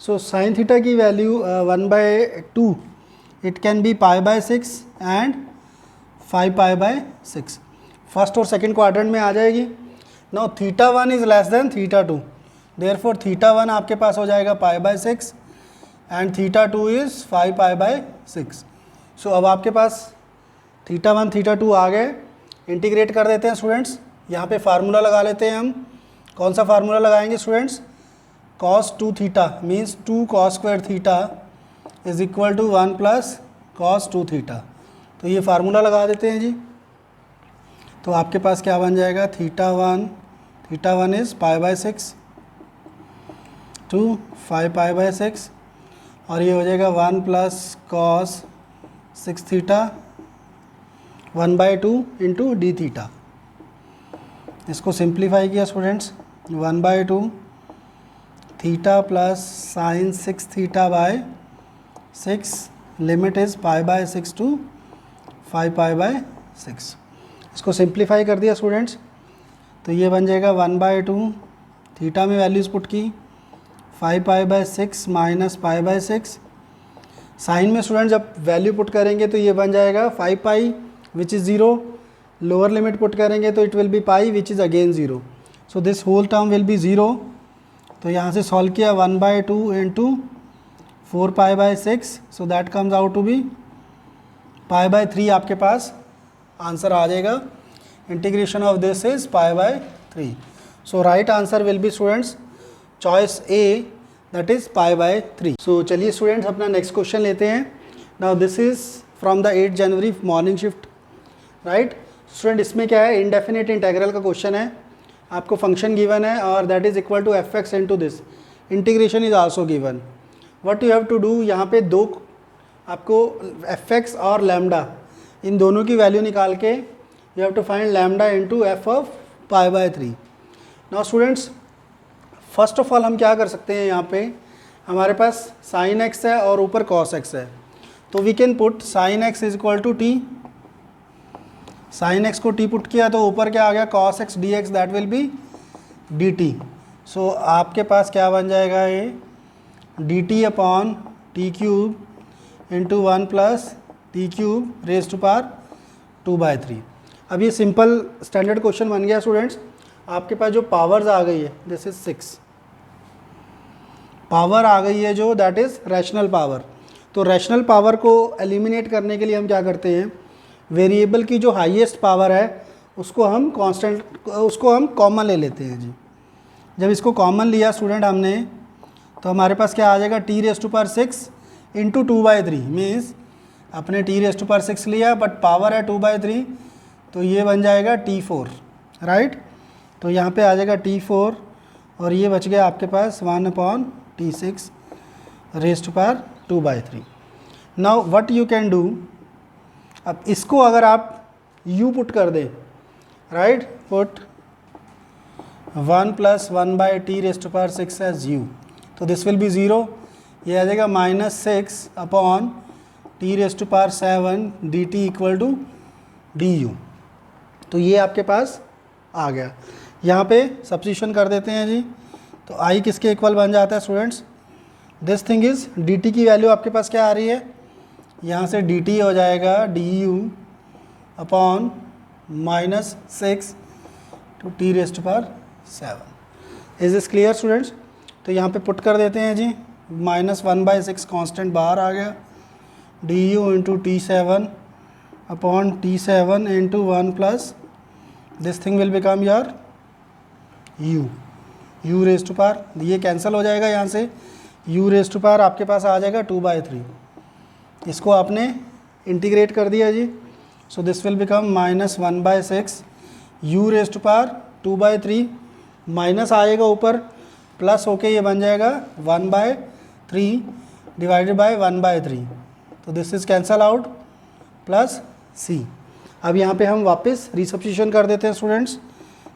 So sine theta की value 1/2 it can be π/6 and 5π/6। First और सेकंड क्वाड्रेंट में आ जाएगी। Now theta 1 is less than theta 2, therefore theta 1 आपके पास हो जाएगा π/6 एंड थीटा 2 इज़ 5π/6। सो अब आपके पास थीटा 1 थीटा 2 आ गए। इंटीग्रेट कर देते हैं स्टूडेंट्स, यहाँ पे फार्मूला लगा लेते हैं हम। कौन सा फार्मूला लगाएंगे students, cos 2 theta means 2 cos square theta is equal to 1 plus cos 2 theta. तो ये फार्मूला लगा देते हैं जी। तो आपके पास क्या बन जाएगा, थीटा 1 इज़ π/6 टू 5π/6, और ये हो जाएगा 1 plus cos 6 theta 1/2 into d theta. इसको सिंप्लीफाई किया students, 1/2 theta plus sine 6 theta by 6, limit is π/6 to 5π/6। इसको सिंप्लीफाई कर दिया स्टूडेंट्स, तो ये बन जाएगा 1/2 थीटा में वैल्यूज़ पुट की 5π/6 माइनस π/6। साइन में स्टूडेंट जब वैल्यू पुट करेंगे तो ये बन जाएगा 5π which is 0, lower limit put करेंगे तो it will be pi which is again 0। So this whole term will be 0। तो यहाँ से सॉल्व किया 1/2 into 4π/6, so that comes out to be π/3 आपके पास आंसर आ जाएगा। integration of this is pi by 3. So right answer will be students choice A, that is pi by 3. So चलिए students अपना next question लेते हैं. Now this is from the 8 January morning shift, right? Student इसमें क्या है, indefinite integral का question है, आपको function given है और that is equal to fx into this. Integration is also given. What you have to do, यहाँ पे दो आपको fx और lambda इन दोनों की वैल्यू निकाल के you have to find lambda into f of pi by 3. Now students first of all हम क्या कर सकते हैं, यहाँ पे हमारे पास sin x है और ऊपर cos x है, तो we can put sin x is equal to t. sin x को t पुट किया तो ऊपर क्या आ गया cos x dx, that will be dt. So आपके पास क्या बन जाएगा, ये dt upon t cube into 1 plus t cube raise to power 2/3. अब ये सिंपल स्टैंडर्ड क्वेश्चन बन गया स्टूडेंट्स. आपके पास जो पावर्स आ गई है, दिस इज 6 पावर आ गई है जो, दैट इज़ रैशनल पावर. तो रैशनल पावर को एलिमिनेट करने के लिए हम क्या करते हैं, वेरिएबल की जो हाईएस्ट पावर है उसको हम कॉमन ले लेते हैं जी. जब इसको कॉमन लिया स्टूडेंट हमने, तो हमारे पास क्या आ जाएगा, t raise to power 6 into 2/3. Means अपने टी रेज़ टू पावर 6 लिया बट पावर है 2/3, तो ये बन जाएगा T4, राइट. तो यहाँ पे आ जाएगा T4 और ये बच गया आपके पास 1/T6 raise to power 2/3. Now what you can do, अब इसको अगर आप u पुट कर दें, right, put 1 plus 1/T raise to power 6 as u, तो दिस विल बी 0. ये आ जाएगा -6 upon T raise to power 7 dt equal to du. तो ये आपके पास आ गया. यहाँ पे सब्स्टिट्यूशन कर देते हैं जी, तो i किसके इक्वल बन जाता है students, this thing is dt की वैल्यू आपके पास क्या आ रही है, यहाँ से dt हो जाएगा du upon -6 to T raise to power 7. Is this clear students. तो यहाँ पे पुट कर देते हैं जी, -1/6 कांस्टेंट बाहर आ गया, du into T7 upon T7 into 1 plus this thing will become your u raise to power, ये कैंसिल हो जाएगा यहाँ से, u रेज़ टू पावर आपके पास आ जाएगा 2/3. इसको आपने इंटीग्रेट कर दिया जी, so this will become -1/6 u raise to power 2/3, minus आएगा ऊपर, प्लस होके ये बन जाएगा 1/3 डिवाइडेड बाय 1/3. तो this is cancel out plus c. अब यहाँ पे हम वापस रिसब्स्टिट्यूशन कर देते हैं स्टूडेंट्स,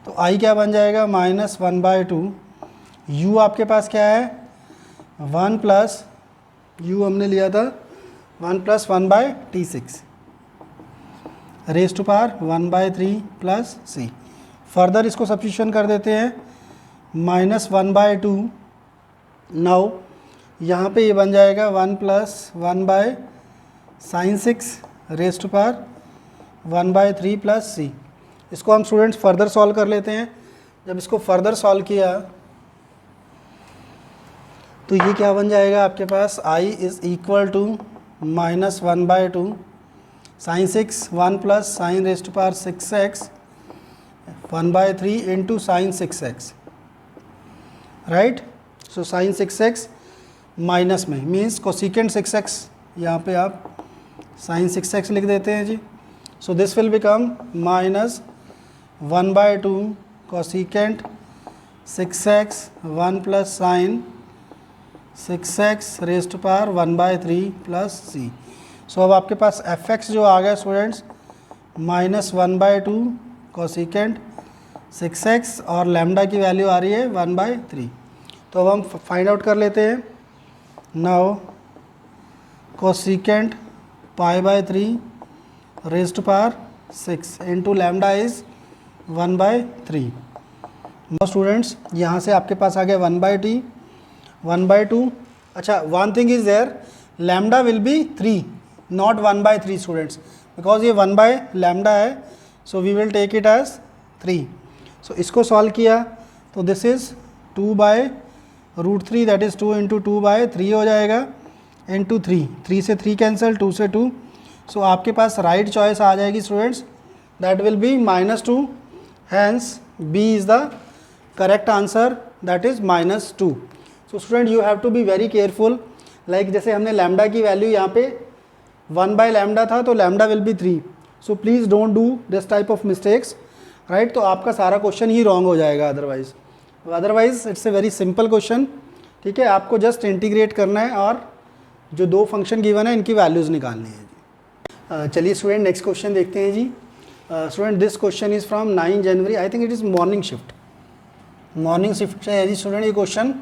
तो i क्या बन जाएगा, -1/2, u आपके पास क्या है 1 प्लस u हमने लिया था 1 plus 1/T6 raise to power 1/3 plus c. Further इसको सब्स्टिट्यूशन कर देते हैं, -1/2. नाउ यहाँ पे ये बन जाएगा 1 plus 1/sin6 raise to power 1/3 plus c. इसको हम स्टूडेंट्स फर्दर सॉल्व कर लेते हैं. जब इसको फर्दर सॉल्व किया तो ये क्या बन जाएगा आपके पास, i is equal to -1/2 sin6 1 plus sine raise to power 6x 1/3 into sine 6x, right. So sine 6x minus में मीन्स कोसिकेंट 6x, यहाँ पे आप साइन 6x लिख देते हैं जी. So this will become -1/2 cosecant 6x 1 plus sine 6x raise to power 1/3 plus c. सो अब आपके पास fx जो आ गया स्टूडेंट्स -1/2 कोसिकेंट 6x और लैम्डा की वैल्यू आ रही है 1/3. तो अब हम फाइंड आउट कर लेते हैं. Now cosecant π/3 raise to power 6 into lambda is 1/3. Now students यहाँ से आपके पास आ गया 1/2. अच्छा, one thing is there, lambda will be 3 not 1/3 students, because ये 1/λ है, so we will take it as 3. So इसको सॉल्व किया तो this is 2/√3, that is 2 into 2/3 हो जाएगा इंटू 3 से 3 कैंसिल, 2 से 2. सो आपके पास राइट चॉइस आ जाएगी students that will be -2, hence B is the correct answer, that is -2. So student you have to be very careful, like जैसे हमने लैम्डा की value यहाँ पे 1/λ था तो lambda will be 3, so please don't do this type of mistakes, right. तो आपका सारा क्वेश्चन ही रॉन्ग हो जाएगा otherwise it's a very simple question. ठीक है, आपको जस्ट इंटीग्रेट करना है और जो दो फंक्शन गिवन है इनकी वैल्यूज़ निकालनी है जी. चलिए स्टूडेंट नेक्स्ट क्वेश्चन देखते हैं जी. Student this question is from 9 January, I think it is morning shift से है जी स्टूडेंट. ये क्वेश्चन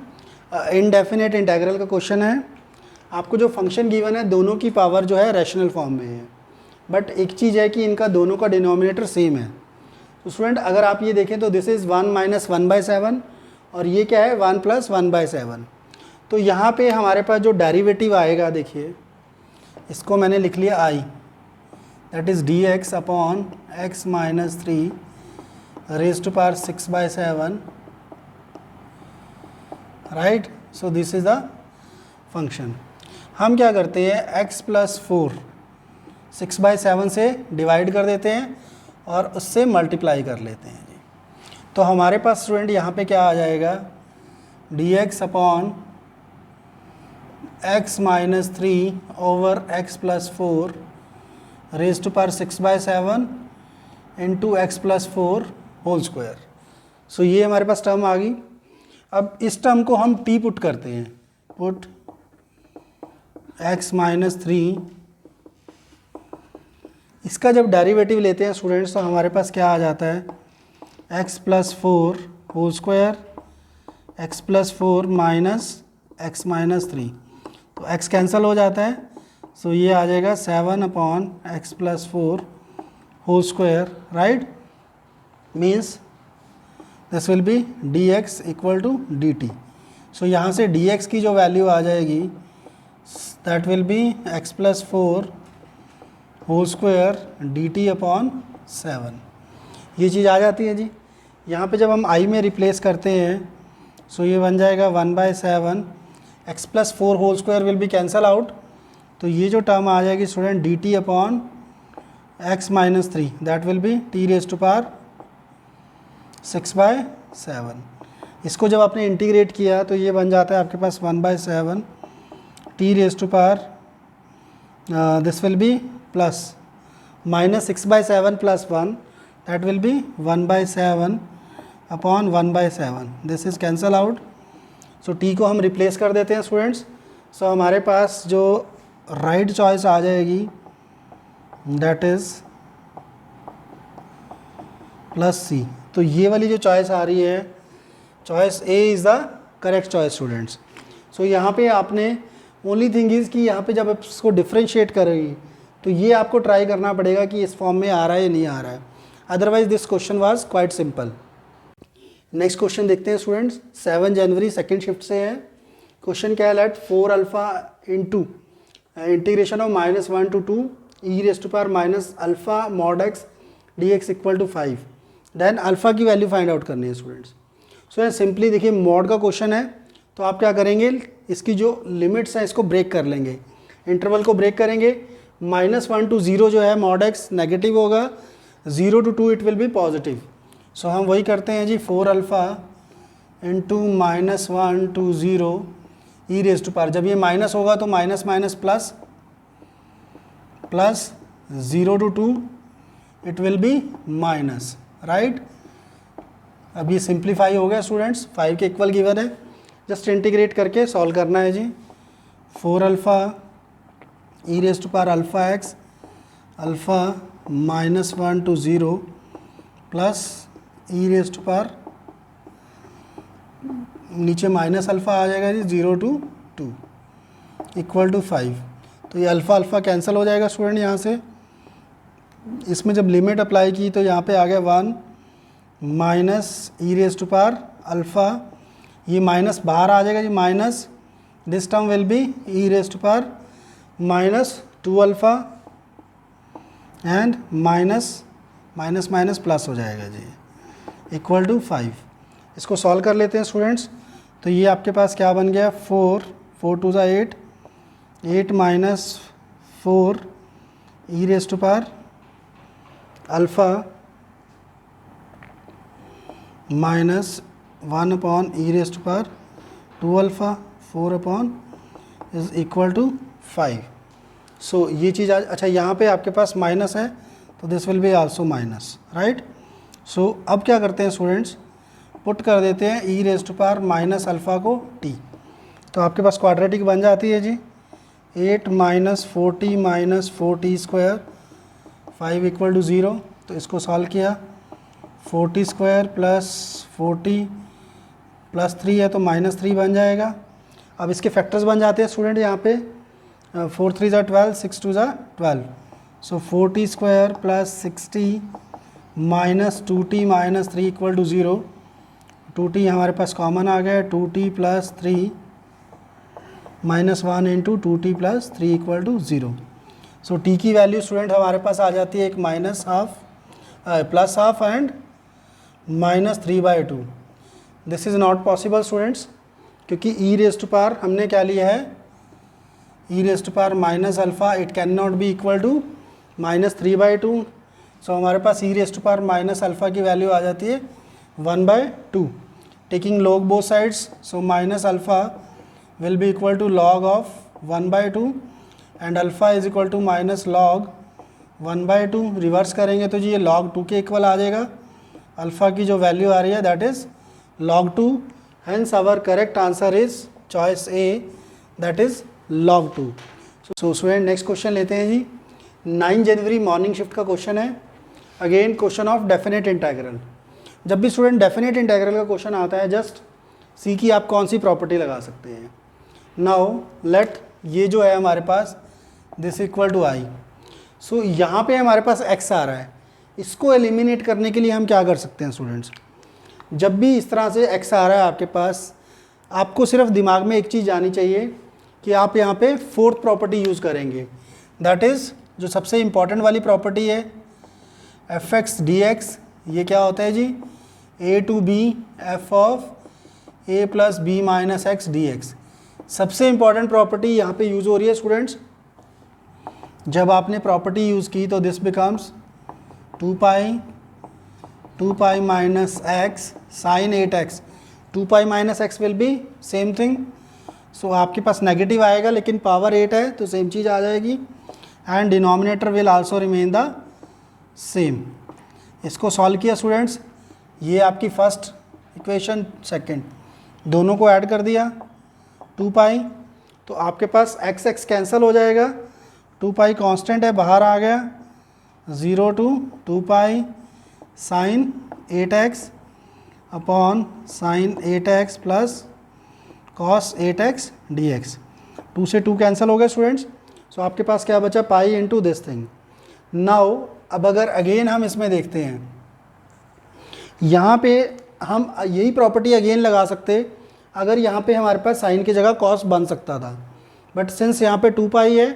इनडेफिनेट इंटेग्रल का क्वेश्चन है. आपको जो फंक्शन गिवन है दोनों की पावर जो है रैशनल फॉर्म में है, बट एक चीज़ है कि इनका दोनों का डिनोमिनेटर सेम है. तो स्टूडेंट अगर आप ये देखें तो दिस इज़ 1 - 1/7 और ये क्या है 1 + 1/7. तो यहाँ पे हमारे पास जो डेरिवेटिव आएगा, देखिए इसको मैंने लिख लिया I, that is dx upon x - 3 raised to power 6/7, right. So this is the function. हम क्या करते हैं x + 4 6/7 से डिवाइड कर देते हैं और उससे मल्टीप्लाई कर लेते हैं जी. तो हमारे पास स्टूडेंट यहाँ पे क्या आ जाएगा, dx upon x - 3 over x + 4 raise to power 6/7 into x + 4 whole square. So ये हमारे पास टर्म आ गई. अब इस टर्म को हम t पुट करते हैं, पुट x - 3, इसका जब डेरिवेटिव लेते हैं स्टूडेंट्स तो हमारे पास क्या आ जाता है, x + 4 whole square, x + 4 minus x - 3, तो x कैंसिल हो जाता है. सो ये आ जाएगा 7 upon x + 4 whole square, right. Means this will be dx equal to dt. So यहाँ से dx की जो वैल्यू आ जाएगी that will be x + 4 whole square dt upon 7. ये चीज़ आ जाती है जी. यहाँ पे जब हम i में रिप्लेस करते हैं सो ये बन जाएगा 1/7, x + 4 whole square will be cancel out. तो ये जो टर्म आ जाएगी student dt upon x - 3, that will be t raise to power 6/7. इसको जब आपने इंटीग्रेट किया तो ये बन जाता है आपके पास 1/7 t raise to power, this will be plus minus 6/7 + 1, that will be 1/7 upon 1/7. This is cancel out. So t को हम रिप्लेस कर देते हैं स्टूडेंट्स. सो हमारे पास जो राइट चॉइस आ जाएगी दैट इज़ +C. तो ये वाली जो चॉइस आ रही है, choice A is the correct choice students. So यहाँ पे आपने ओनली थिंग इज़ कि यहाँ पे जब आप इसको डिफ्रेंशिएट करेंगी तो ये आपको ट्राई करना पड़ेगा कि इस फॉर्म में आ रहा है या नहीं आ रहा है. Otherwise this question was quite simple. Next question देखते हैं स्टूडेंट्स. 7 जनवरी सेकेंड शिफ्ट से है. क्वेश्चन क्या है, let 4α into integration of -1 to 2 e raise to power -α mod x dx equal to 5. Then alpha की वैल्यू फाइंड आउट करनी है students. So simply देखिए मॉड का क्वेश्चन है तो आप क्या करेंगे, इसकी जो लिमिट्स हैं इसको ब्रेक कर लेंगे, इंटरवल को ब्रेक करेंगे. -1 to 0 जो है mod x नेगेटिव होगा, 0 to 2 it will be positive. So हम वही करते हैं जी, 4α into -1 to 0 e raise to power. जब ये माइनस होगा तो minus minus plus, plus 0 to 2 it will be minus, right. अब ये सिंप्लीफाई हो गया स्टूडेंट्स, 5 के इक्वल गिवन है, जस्ट इंटीग्रेट करके सॉल्व करना है जी. 4α e raise to power αx alpha -1 to 0 plus E raise to power, नीचे माइनस अल्फ़ा आ जाएगा जी, 0 to 2 इक्वल टू 5. तो ये अल्फ़ा कैंसिल हो जाएगा स्टूडेंट यहाँ से. इसमें जब लिमिट अप्लाई की तो यहाँ पे आ गया 1 minus e raise to power alpha, ये माइनस बाहर आ जाएगा जी, minus this term will be e raise to power -2α and minus minus plus हो जाएगा जी, इक्वल टू 5. इसको सॉल्व कर लेते हैं स्टूडेंट्स. तो ये आपके पास क्या बन गया, 4 2 8, 8 - 4 e raise to power alpha minus 1/e⁻², alpha 4 is equal to 5। So ये चीज़ आज, अच्छा यहाँ पे आपके पास माइनस है तो this will be also minus, right. So अब क्या करते हैं स्टूडेंट्स, पुट कर देते हैं e⁻² अल्फ़ा को t, तो आपके पास क्वाड्रेटिक बन जाती है जी 8 - 40 - 4t², 5 = 0। तो इसको सॉल्व किया, 40² + 40 + 3 है तो -3 बन जाएगा। अब इसके फैक्टर्स बन जाते हैं स्टूडेंट यहाँ पे, 4 3 = 12, 6 2 = 12। सो 40² + 60 - 2t - 3 = 0। 2t हमारे पास कॉमन आ गया, 2t + 3 -1 × 2t + 3 = 0। सो t की वैल्यू स्टूडेंट हमारे पास आ जाती है एक -½ +½ and -3/2। This is not possible students, क्योंकि e⁻, हमने क्या लिया है, e⁻−α, it can not be equal to -3/2। So हमारे पास e⁻−α की वैल्यू आ जाती है 1/2। Taking log both sides, so -α will be equal to log of 1/2 and alpha is equal to -log 1/2। Reverse करेंगे तो जी ये log 2 के इक्वल आ जाएगा। अल्फ़ा की जो वैल्यू आ रही है that is log 2, hence our correct answer is choice A, that is log 2। So student next question लेते हैं जी। 9 जनवरी मॉर्निंग शिफ्ट का क्वेश्चन है। Again question of definite integral. जब भी स्टूडेंट डेफिनेट इंटीग्रल का क्वेश्चन आता है, जस्ट सी की आप कौन सी प्रॉपर्टी लगा सकते हैं। नाउ लेट, ये जो है हमारे पास दिस इक्वल टू आई। सो यहाँ पे हमारे पास x आ रहा है, इसको एलिमिनेट करने के लिए हम क्या कर सकते हैं स्टूडेंट्स, जब भी इस तरह से x आ रहा है आपके पास, आपको सिर्फ दिमाग में एक चीज़ आनी चाहिए कि आप यहाँ पे फोर्थ प्रॉपर्टी यूज़ करेंगे, दैट इज़ जो सबसे इम्पॉर्टेंट वाली प्रॉपर्टी है fx dx। ये क्या होता है जी, a to b f of a + b - x dx। सबसे इम्पॉर्टेंट प्रॉपर्टी यहाँ पे यूज़ हो रही है स्टूडेंट्स। जब आपने प्रॉपर्टी यूज़ की तो this becomes 2π - x sin 8x। 2π - x will be same thing. So आपके पास नेगेटिव आएगा लेकिन पावर 8 है तो सेम चीज़ आ जाएगी, and denominator will also remain the same. इसको सॉल्व किया स्टूडेंट्स, ये आपकी फर्स्ट इक्वेशन, सेकंड, दोनों को ऐड कर दिया 2π, तो आपके पास x कैंसिल हो जाएगा, 2π कांस्टेंट है बाहर आ गया, 0 to 2π sin 8x upon sin 8x plus cos 8x dx। 2 से 2 कैंसिल हो गए स्टूडेंट्स। सो आपके पास क्या बचा, pi into this thing. Now अब अगर अगेन हम इसमें देखते हैं, यहाँ पे हम यही प्रॉपर्टी अगेन लगा सकते अगर यहाँ पे हमारे पास साइन की जगह कॉस बन सकता था, बट सिंस यहाँ पे 2π है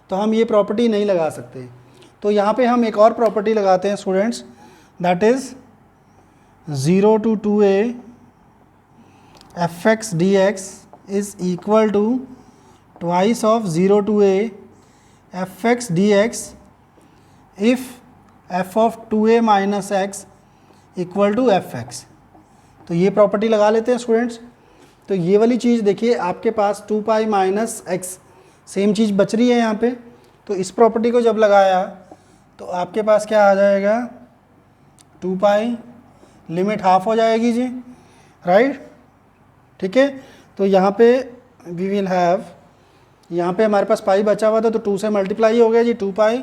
तो हम ये प्रॉपर्टी नहीं लगा सकते। तो यहाँ पे हम एक और प्रॉपर्टी लगाते हैं students, that is 0 to 2a fx dx is equal to twice of 0 to a fx dx if f of 2a - x equal to fx। तो ये प्रॉपर्टी लगा लेते हैं स्टूडेंट्स। तो ये वाली चीज़ देखिए, आपके पास 2π - x सेम चीज़ बच रही है यहाँ पे, तो इस प्रॉपर्टी को जब लगाया तो आपके पास क्या आ जाएगा, 2π लिमिट हाफ हो जाएगी जी, राइट, ठीक है। तो यहाँ पे वी विल हैव, यहाँ पे हमारे पास पाई बचा हुआ था तो 2 से मल्टीप्लाई हो गया जी 2π।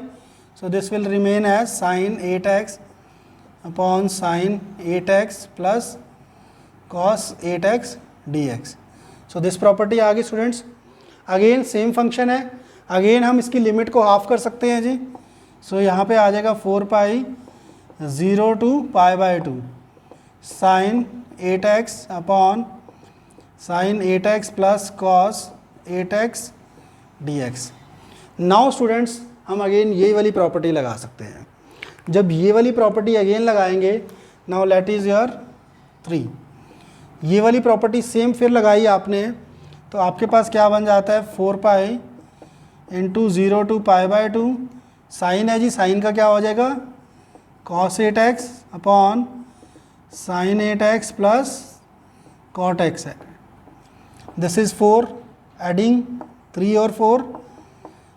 So this will remain as sin 8x upon sin 8x plus cos 8x dx। So this property आ गई स्टूडेंट्स। अगेन सेम फंक्शन है, अगेन हम इसकी लिमिट को हाफ कर सकते हैं जी। सो यहाँ पे आ जाएगा 4π 0 to π/2 sin 8x upon sin 8x plus cos 8x dx। Now students हम अगेन ये वाली प्रॉपर्टी लगा सकते हैं। जब ये वाली प्रॉपर्टी अगेन लगाएंगे, नाउ लेट इज़ योर 3, ये वाली प्रॉपर्टी सेम फिर लगाई आपने तो आपके पास क्या बन जाता है, 4π इंटू 0 to π/2 साइन है जी, साइन का क्या हो जाएगा cos 8x upon sin 8x plus cot x है. दिस इज 4, एडिंग 3 और 4,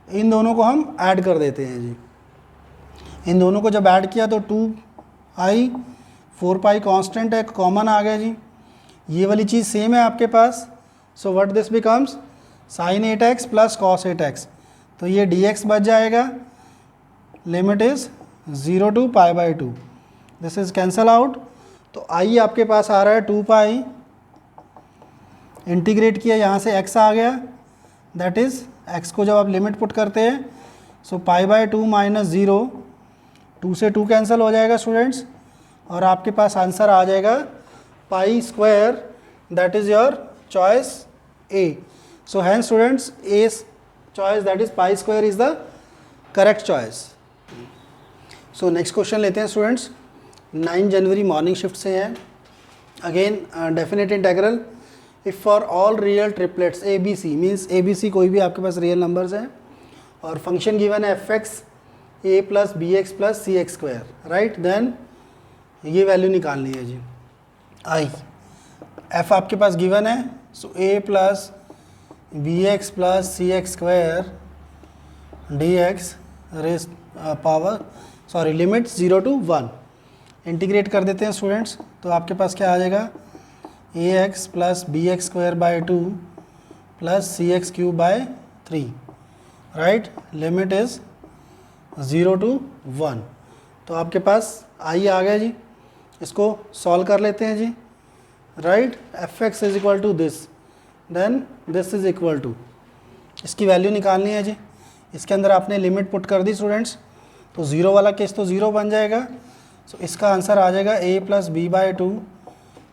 इन दोनों को हम ऐड कर देते हैं जी. इन दोनों को जब ऐड किया तो 2i, 4 कांस्टेंट है, कॉमन आ गया जी. ये वाली चीज़ सेम है आपके पास. So what this becomes sin 8x plus cos 8x. तो ये dx बच जाएगा. Limit is 0 to π/2. This is cancel out. तो i आपके पास आ रहा है 2π, इंटीग्रेट किया, यहाँ से x आ गया. दैट इज x को जब आप लिमिट पुट करते हैं सो π/2 माइनस 0, 2 से 2 कैंसिल हो जाएगा स्टूडेंट्स, और आपके पास आंसर आ जाएगा π². That is your choice A. So hence students, A's choice, that is π² is the correct choice. So next question लेते हैं स्टूडेंट्स. 9 जनवरी मॉर्निंग शिफ्ट से है. Again definite integral if for all real triplets ABC, means ABC कोई भी आपके पास real numbers हैं, और फंक्शन गिवन है fx a plus b x plus c x square, right. Then ये वैल्यू निकालनी है जी. आई f आपके पास गिवन है, so a plus b x plus c x square D x raise power limit 0 to 1. Integrate कर देते हैं स्टूडेंट्स. तो आपके पास क्या आ जाएगा, a x plus b x square by 2 plus c x cube by 3, right. Limit is 0 to 1. तो आपके पास आई आ गया जी. इसको सॉल्व कर लेते हैं जी, right. F x is equal to this, then this is equal to, इसकी वैल्यू निकालनी है जी. इसके अंदर आपने लिमिट पुट कर दी स्टूडेंट्स, तो 0 वाला केस तो 0 बन जाएगा. सो इसका आंसर आ जाएगा a plus b by 2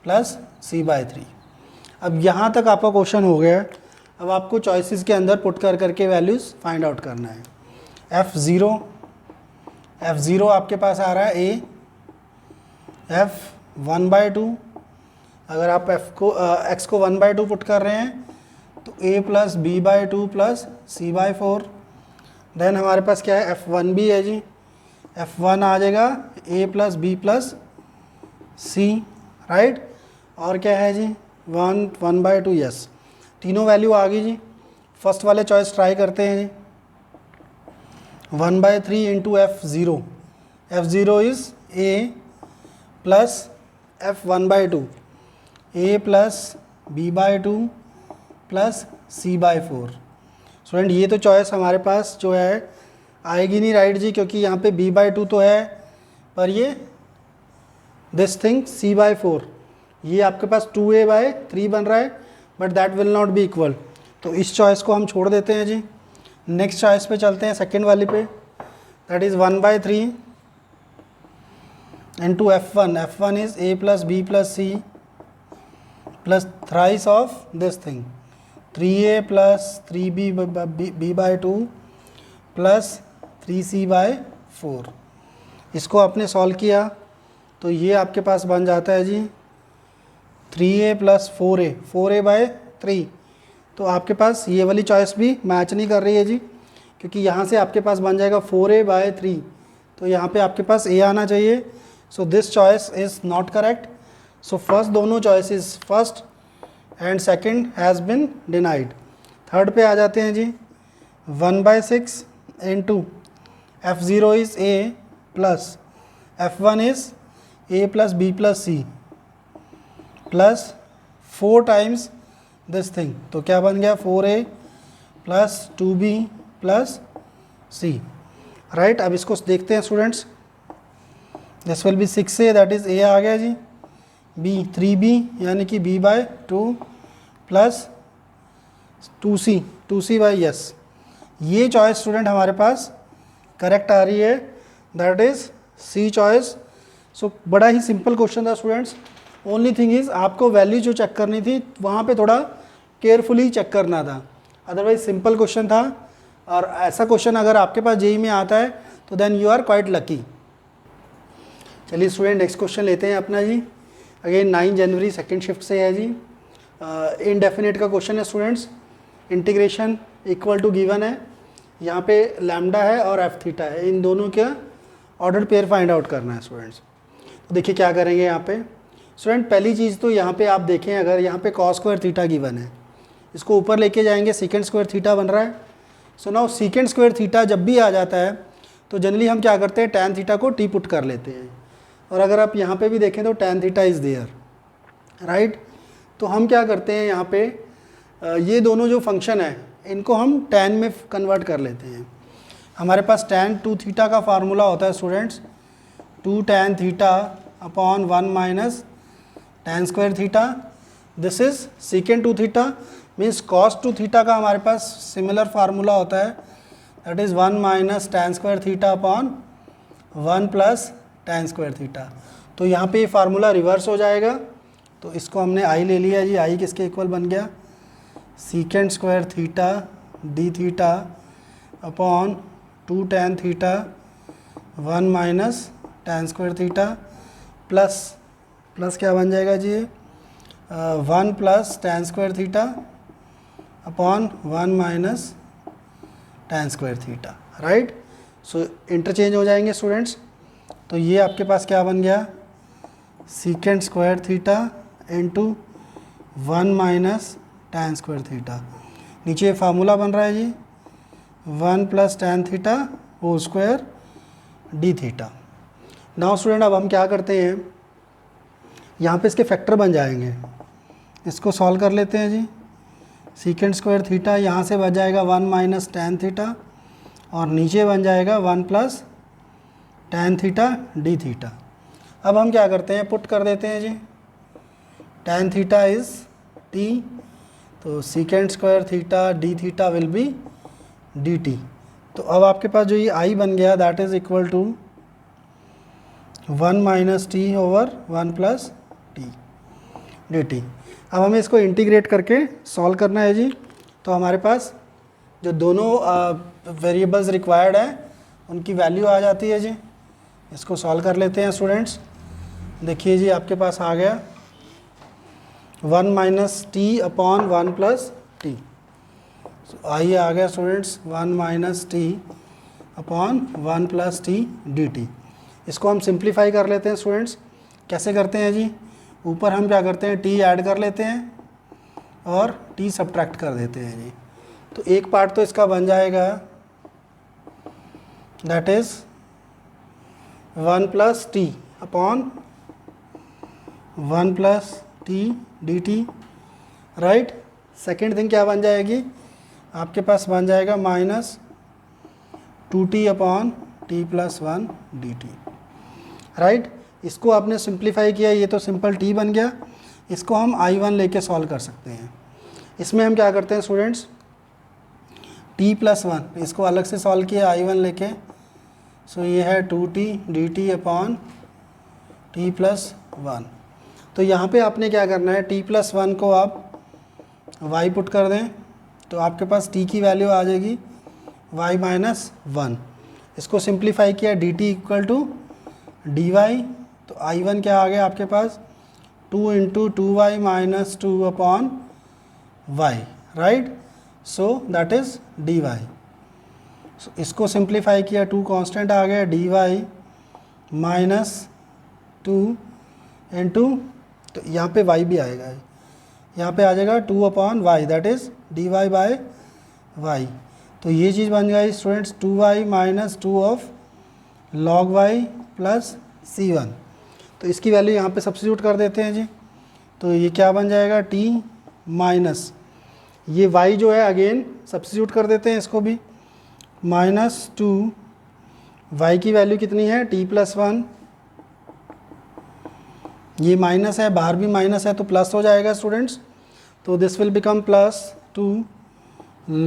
plus c by 3. अब यहाँ तक आपका क्वेश्चन हो गया. अब आपको चॉइसेस के अंदर पुट कर करके वैल्यूज़ फाइंड आउट करना है. f0 आपके पास आ रहा है a, f 1/2. अगर आप x को 1/2 पुट कर रहे हैं तो a plus b by 2 plus c by 4. Then हमारे पास क्या है, f1 भी है जी. f1 आ जाएगा a plus b plus c, right. और क्या है जी, 1/2. यस, तीनों वैल्यू आ गई जी. फर्स्ट वाले चॉइस ट्राई करते हैं जी. 1/3 into f0. f0 is a plus f1/2, a plus b by 2 plus c by 4. Student ये तो चॉइस हमारे पास जो है आएगी नहीं, राइट जी, क्योंकि यहाँ पे b बाई 2 तो है, पर ये दिस थिंग c बाई 4, ये आपके पास 2a बाई 3 बन रहा है, but that will not be equal. तो इस चॉइस को हम छोड़ देते हैं जी. नेक्स्ट चॉइस पे चलते हैं, सेकेंड वाली पे. That is 1/3 into f1 is a plus b plus c plus thrice of this thing 3a plus 3b b by 2 plus 3c by 4. इसको आपने सॉल्व किया तो ये आपके पास बन जाता है जी 3a प्लस 4a बाई 3. तो आपके पास ये वाली चॉइस भी मैच नहीं कर रही है जी, क्योंकि यहाँ से आपके पास बन जाएगा 4a बाई 3, तो यहाँ पे आपके पास a आना चाहिए. So this choice is not correct. So first दोनों choices, first and second has been denied. Third पे आ जाते हैं जी. 1/6 इंटू f0 is a plus f1 is a plus b plus c plus 4 times this thing. तो क्या बन गया, 4a plus 2b plus c, right. अब इसको देखते हैं students. This will B 6a, that is a आ गया जी. b 3b यानी कि b by 2 plus 2c by yes. ये चॉइस स्टूडेंट हमारे पास करेक्ट आ रही है, दैट इज़ सी चॉइस. सो बड़ा ही सिंपल क्वेश्चन था स्टूडेंट्स. ओनली थिंग इज़ आपको वैल्यू जो चेक करनी थी वहाँ पे थोड़ा केयरफुली चेक करना था, अदरवाइज सिंपल क्वेश्चन था. और ऐसा क्वेश्चन अगर आपके पास जेईई में आता है तो then you are quite lucky. चलिए स्टूडेंट नेक्स्ट क्वेश्चन लेते हैं अपना जी. अगेन 9 जनवरी सेकेंड शिफ्ट से है जी. इनडेफिनेट का क्वेश्चन है students. Integration equal to given है, यहाँ पे लैम्डा है और एफ थीटा है, इन दोनों का ऑर्डर पेयर फाइंड आउट करना है स्टूडेंट्स। तो देखिए क्या करेंगे यहाँ पे स्टूडेंट, पहली चीज़ तो यहाँ पे आप देखें, अगर यहाँ पे कॉस स्क्वायर थीटा गिवन है, इसको ऊपर लेके जाएंगे, सीकेंड स्क्वायर थीटा बन रहा है। सो नाउ सीकेंड स्क्वायर थीटा जब भी आ जाता है तो जनरली हम क्या करते हैं, टैन थीटा को टी पुट कर लेते हैं। और अगर आप यहाँ पे भी देखें तो tan theta is there, right. तो हम क्या करते हैं यहाँ पे ये दोनों जो फंक्शन है इनको हम टैन में कन्वर्ट कर लेते हैं। हमारे पास टैन 2 थीटा का फार्मूला होता है students, 2 tan theta upon 1 minus tan square theta. This is सीकेंड 2 theta, means cos 2 theta का हमारे पास सिमिलर फार्मूला होता है, that is 1 minus tan square theta upon 1 plus tan square theta. तो यहाँ पे ये फार्मूला रिवर्स हो जाएगा, तो इसको हमने आई ले लिया जी। आई किसके इक्वल बन गया, secant square theta D theta upon 2 tan theta 1 minus tan square theta plus क्या बन जाएगा जी, 1 plus tan square theta upon 1 minus tan square theta, right. So interchange हो जाएंगे स्टूडेंट्स। तो ये आपके पास क्या बन गया, secant square theta into 1 minus tan square theta. नीचे फार्मूला बन रहा है जी 1 plus tan theta whole square d theta. Now student अब हम क्या करते हैं, यहाँ पे इसके फैक्टर बन जाएंगे, इसको सॉल्व कर लेते हैं जी। सीकेंड स्क्वायर थीटा यहाँ से बन जाएगा 1 माइनस टैन थीटा और नीचे बन जाएगा 1 plus tan theta D theta. अब हम क्या करते हैं, पुट कर देते हैं जी, टैन थीटा इज़ टी, तो secant square theta D theta will be d t. तो अब आपके पास जो ये आई बन गया that is equal to 1 minus t over 1 plus t d t. अब हमें इसको इंटीग्रेट करके सॉल्व करना है जी। तो हमारे पास जो दोनों वेरिएबल्स रिक्वायर्ड हैं उनकी वैल्यू आ जाती है जी। इसको सॉल्व कर लेते हैं स्टूडेंट्स। देखिए जी आपके पास आ गया 1 minus T upon 1 plus T. आइए आ गया students 1 minus T upon 1 plus t d T. इसको हम सिंप्लीफाई कर लेते हैं स्टूडेंट्स। कैसे करते हैं जी, ऊपर हम क्या करते हैं, टी ऐड कर लेते हैं और टी सब्ट्रैक्ट कर देते हैं जी। तो एक पार्ट तो इसका बन जाएगा that is 1 plus T upon 1 plus t d T, right. Second thing क्या बन जाएगी, आपके पास बन जाएगा minus 2t upon T plus 1 D T, right. इसको आपने सिंप्लीफाई किया, ये तो सिंपल t बन गया। इसको हम I1 लेके सॉल्व कर सकते हैं। इसमें हम क्या करते हैं स्टूडेंट्स, t प्लस 1 इसको अलग से सॉल्व किया I1 लेके। सो ये है 2t dt upon t plus 1। तो यहाँ पे आपने क्या करना है, t प्लस 1 को आप y पुट कर दें तो आपके पास t की वैल्यू आ जाएगी y माइनस 1। इसको सिंप्लीफाई किया dt इक्वल टू dy, तो I1 क्या आ गया आपके पास 2 into 2y minus 2 upon y, right. So that is dy। सो इसको सिंप्लीफाई किया, 2 कांस्टेंट आ गया, dy माइनस 2 इंटू, तो यहाँ पे y भी आएगा, यहाँ पे आ जाएगा 2 upon y that is dy by y। तो ये चीज़ बन गई students 2y minus 2 of log y प्लस c1। तो इसकी वैल्यू यहाँ पे सब्स्टिट्यूट कर देते हैं जी। तो ये क्या बन जाएगा, t माइनस ये y जो है अगेन सब्स्टिट्यूट कर देते हैं इसको भी, माइनस 2 y की वैल्यू कितनी है t प्लस 1, ये माइनस है, बाहर भी माइनस है तो प्लस हो जाएगा स्टूडेंट्स। तो this will become plus 2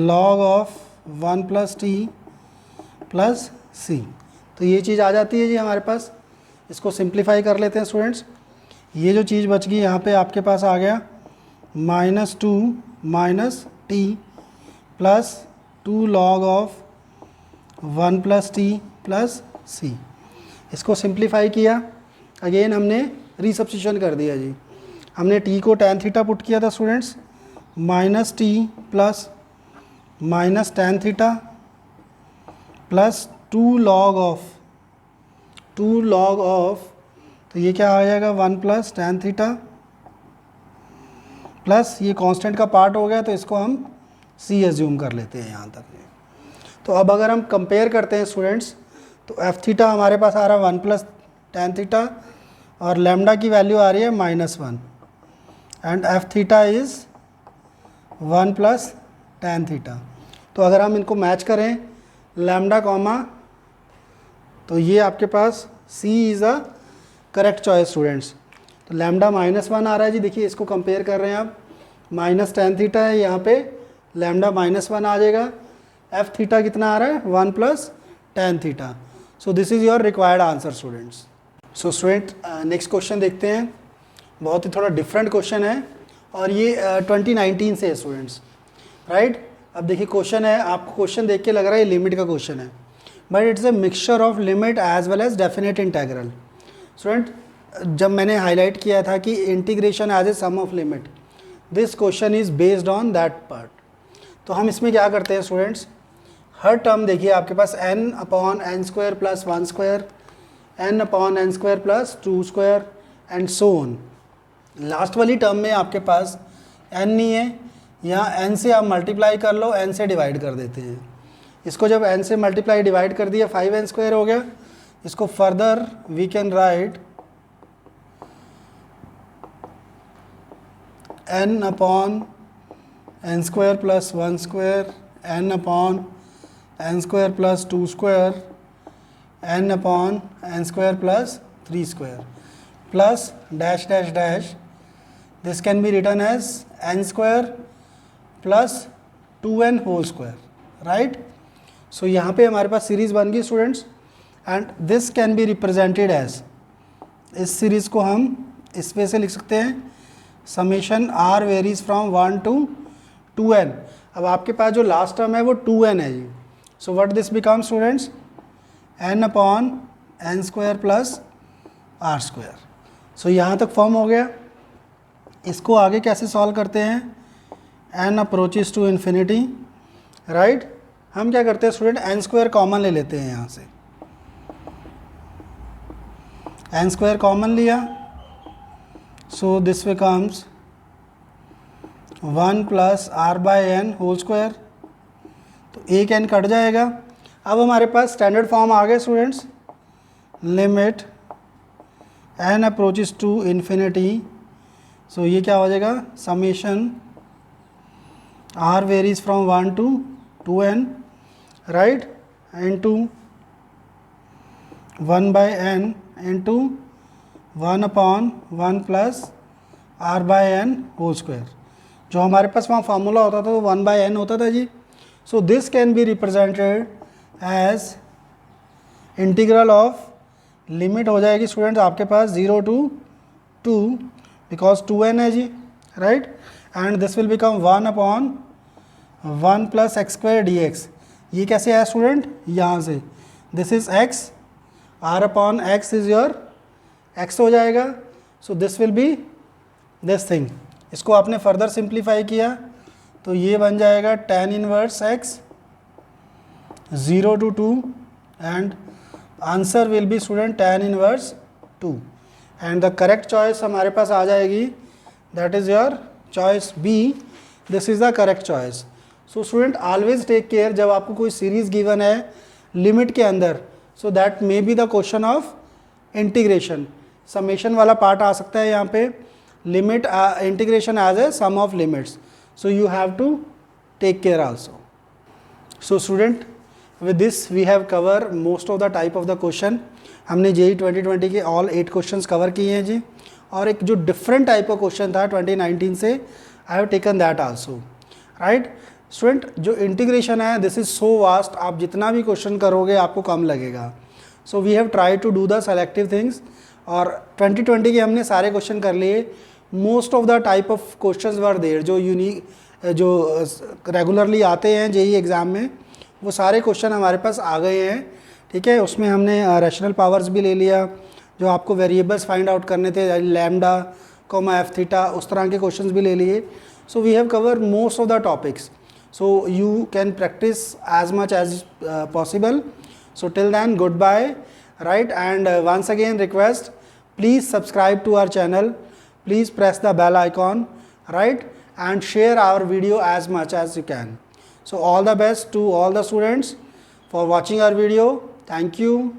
log of 1 plus T plus सी। तो ये चीज़ आ जाती है जी हमारे पास। इसको सिंप्लीफाई कर लेते हैं स्टूडेंट्स। ये जो चीज़ बच गई यहाँ पे आपके पास आ गया minus 2 minus T plus 2 log of 1 plus T plus C. इसको सिंप्लीफाई किया, अगेन हमने रीसब्स्टिट्यूशन कर दिया जी। हमने t को tan थीटा पुट किया था students, minus T plus minus tan theta plus 2 log of 2 log of, तो ये क्या आ जाएगा 1 प्लस tan थीटा प्लस ये कांस्टेंट का पार्ट हो गया, तो इसको हम c एज्यूम कर लेते हैं यहाँ तक। तो अब अगर हम कंपेयर करते हैं स्टूडेंट्स, तो एफ थीटा हमारे पास आ रहा है 1 प्लस tan थीटा और लैम्डा की वैल्यू आ रही है -1 and F theta is 1 plus tan theta. तो अगर हम इनको मैच करें लैम्डा कॉमा, तो ये आपके पास C is a correct choice students. तो लैम्डा -1 आ रहा है जी, देखिए इसको कंपेयर कर रहे हैं आप, माइनस tan थीटा है, यहाँ पे लैम्डा -1 आ जाएगा, एफ थीटा कितना आ रहा है 1 plus tan theta. So this is your required answer students. So student next question देखते हैं, बहुत ही थोड़ा डिफरेंट क्वेश्चन है और ये 2019 से है स्टूडेंट्स, राइट। अब देखिए क्वेश्चन है, आपको क्वेश्चन देख के लग रहा है लिमिट का क्वेश्चन है, but it's a mixture of limit as well as definite integral. Student जब मैंने हाईलाइट किया था कि integration as a sum of limit, this question is based on that part. तो हम इसमें क्या करते हैं स्टूडेंट्स, हर टर्म देखिए आपके पास n upon n square plus 1 square, n upon n square plus 2 square and so on. Last वाली term में आपके पास n नहीं है, यहाँ n से आप मल्टीप्लाई कर लो, n से डिवाइड कर देते हैं। इसको जब n से मल्टीप्लाई डिवाइड कर दिया 5n स्क्वायर हो गया। इसको further we can write n upon n square plus 1 square, n upon n square plus 2 square, n upon n square plus 3 square plus dash dash dash, this can be written as n square plus 2n whole square, right. So यहाँ पे हमारे पास series बन गई students and this can be represented as, इस series को हम इस वे से लिख सकते हैं, summation r varies from 1 to 2n। अब आपके पास जो लास्ट टर्म है वो 2n है जी। So what this become students, n upon n square plus r square. So यहाँ तक फॉर्म हो गया। इसको आगे कैसे सॉल्व करते हैं, n approaches to infinity, right. हम क्या करते हैं स्टूडेंट, n स्क्वायर कॉमन ले लेते हैं यहाँ से, n स्क्वायर कॉमन लिया, so this becomes 1 plus r by n whole square, तो एक n कट जाएगा। अब हमारे पास स्टैंडर्ड फॉर्म आ गए students, limit n approaches to infinity, so ये क्या हो जाएगा, summation r varies from 1 to 2n, right, into 1 by n into 1 upon 1 plus r by n whole square. जो हमारे पास वहाँ फार्मूला होता था तो 1 बाय n होता था जी। So this can be represented as integral of, limit हो जाएगी स्टूडेंट्स आपके पास 0 to 2 बिकॉज 2n है जी, right, and this will become 1 upon 1 plus x square D x. ये कैसे है स्टूडेंट, यहाँ से this is x, r upon x is your x हो जाएगा। So this will be this thing. इसको आपने फर्दर सिंप्लीफाई किया तो ये बन जाएगा tan inverse x 0 to 2 and answer will be student tan inverse 2 and the correct choice हमारे पास आ जाएगी, that is your choice B, this is the correct choice. So student always take care, जब आपको कोई सीरीज़ गिवन है limit के अंदर, so that may be the question of integration, summation वाला पार्ट आ सकता है यहाँ पे, limit integration as a sum of limits, so you have to take care also. So student with this we have cover most of the type of the question. हमने JEE 2020 के all 8 questions cover किए हैं जी, और एक जो different type का question था 2019 से, I have taken that also, right. Student जो इंटीग्रेशन है दिस इज़ सो वास्ट, आप जितना भी क्वेश्चन करोगे आपको कम लगेगा। So we have try to do the selective things, और 2020 के हमने सारे क्वेश्चन कर लिए। Most of the type of questions were there, जो यूनिक जो रेगुलरली आते हैं JEE एग्ज़ाम में, वो सारे क्वेश्चन हमारे पास आ गए हैं, ठीक है। उसमें हमने रैशनल पावर्स भी ले लिया, जो आपको वेरिएबल्स फाइंड आउट करने थे, लैम्डा कॉमा एफ थीटा, उस तरह के क्वेश्चंस भी ले लिए। So we have cover most of the topics, so you can practice as much as possible. So till then, goodbye, right? And once again request, please subscribe to our channel, please press the bell icon, right? And share our video as much as you can. So all the best to all the students for watching our video. Thank you.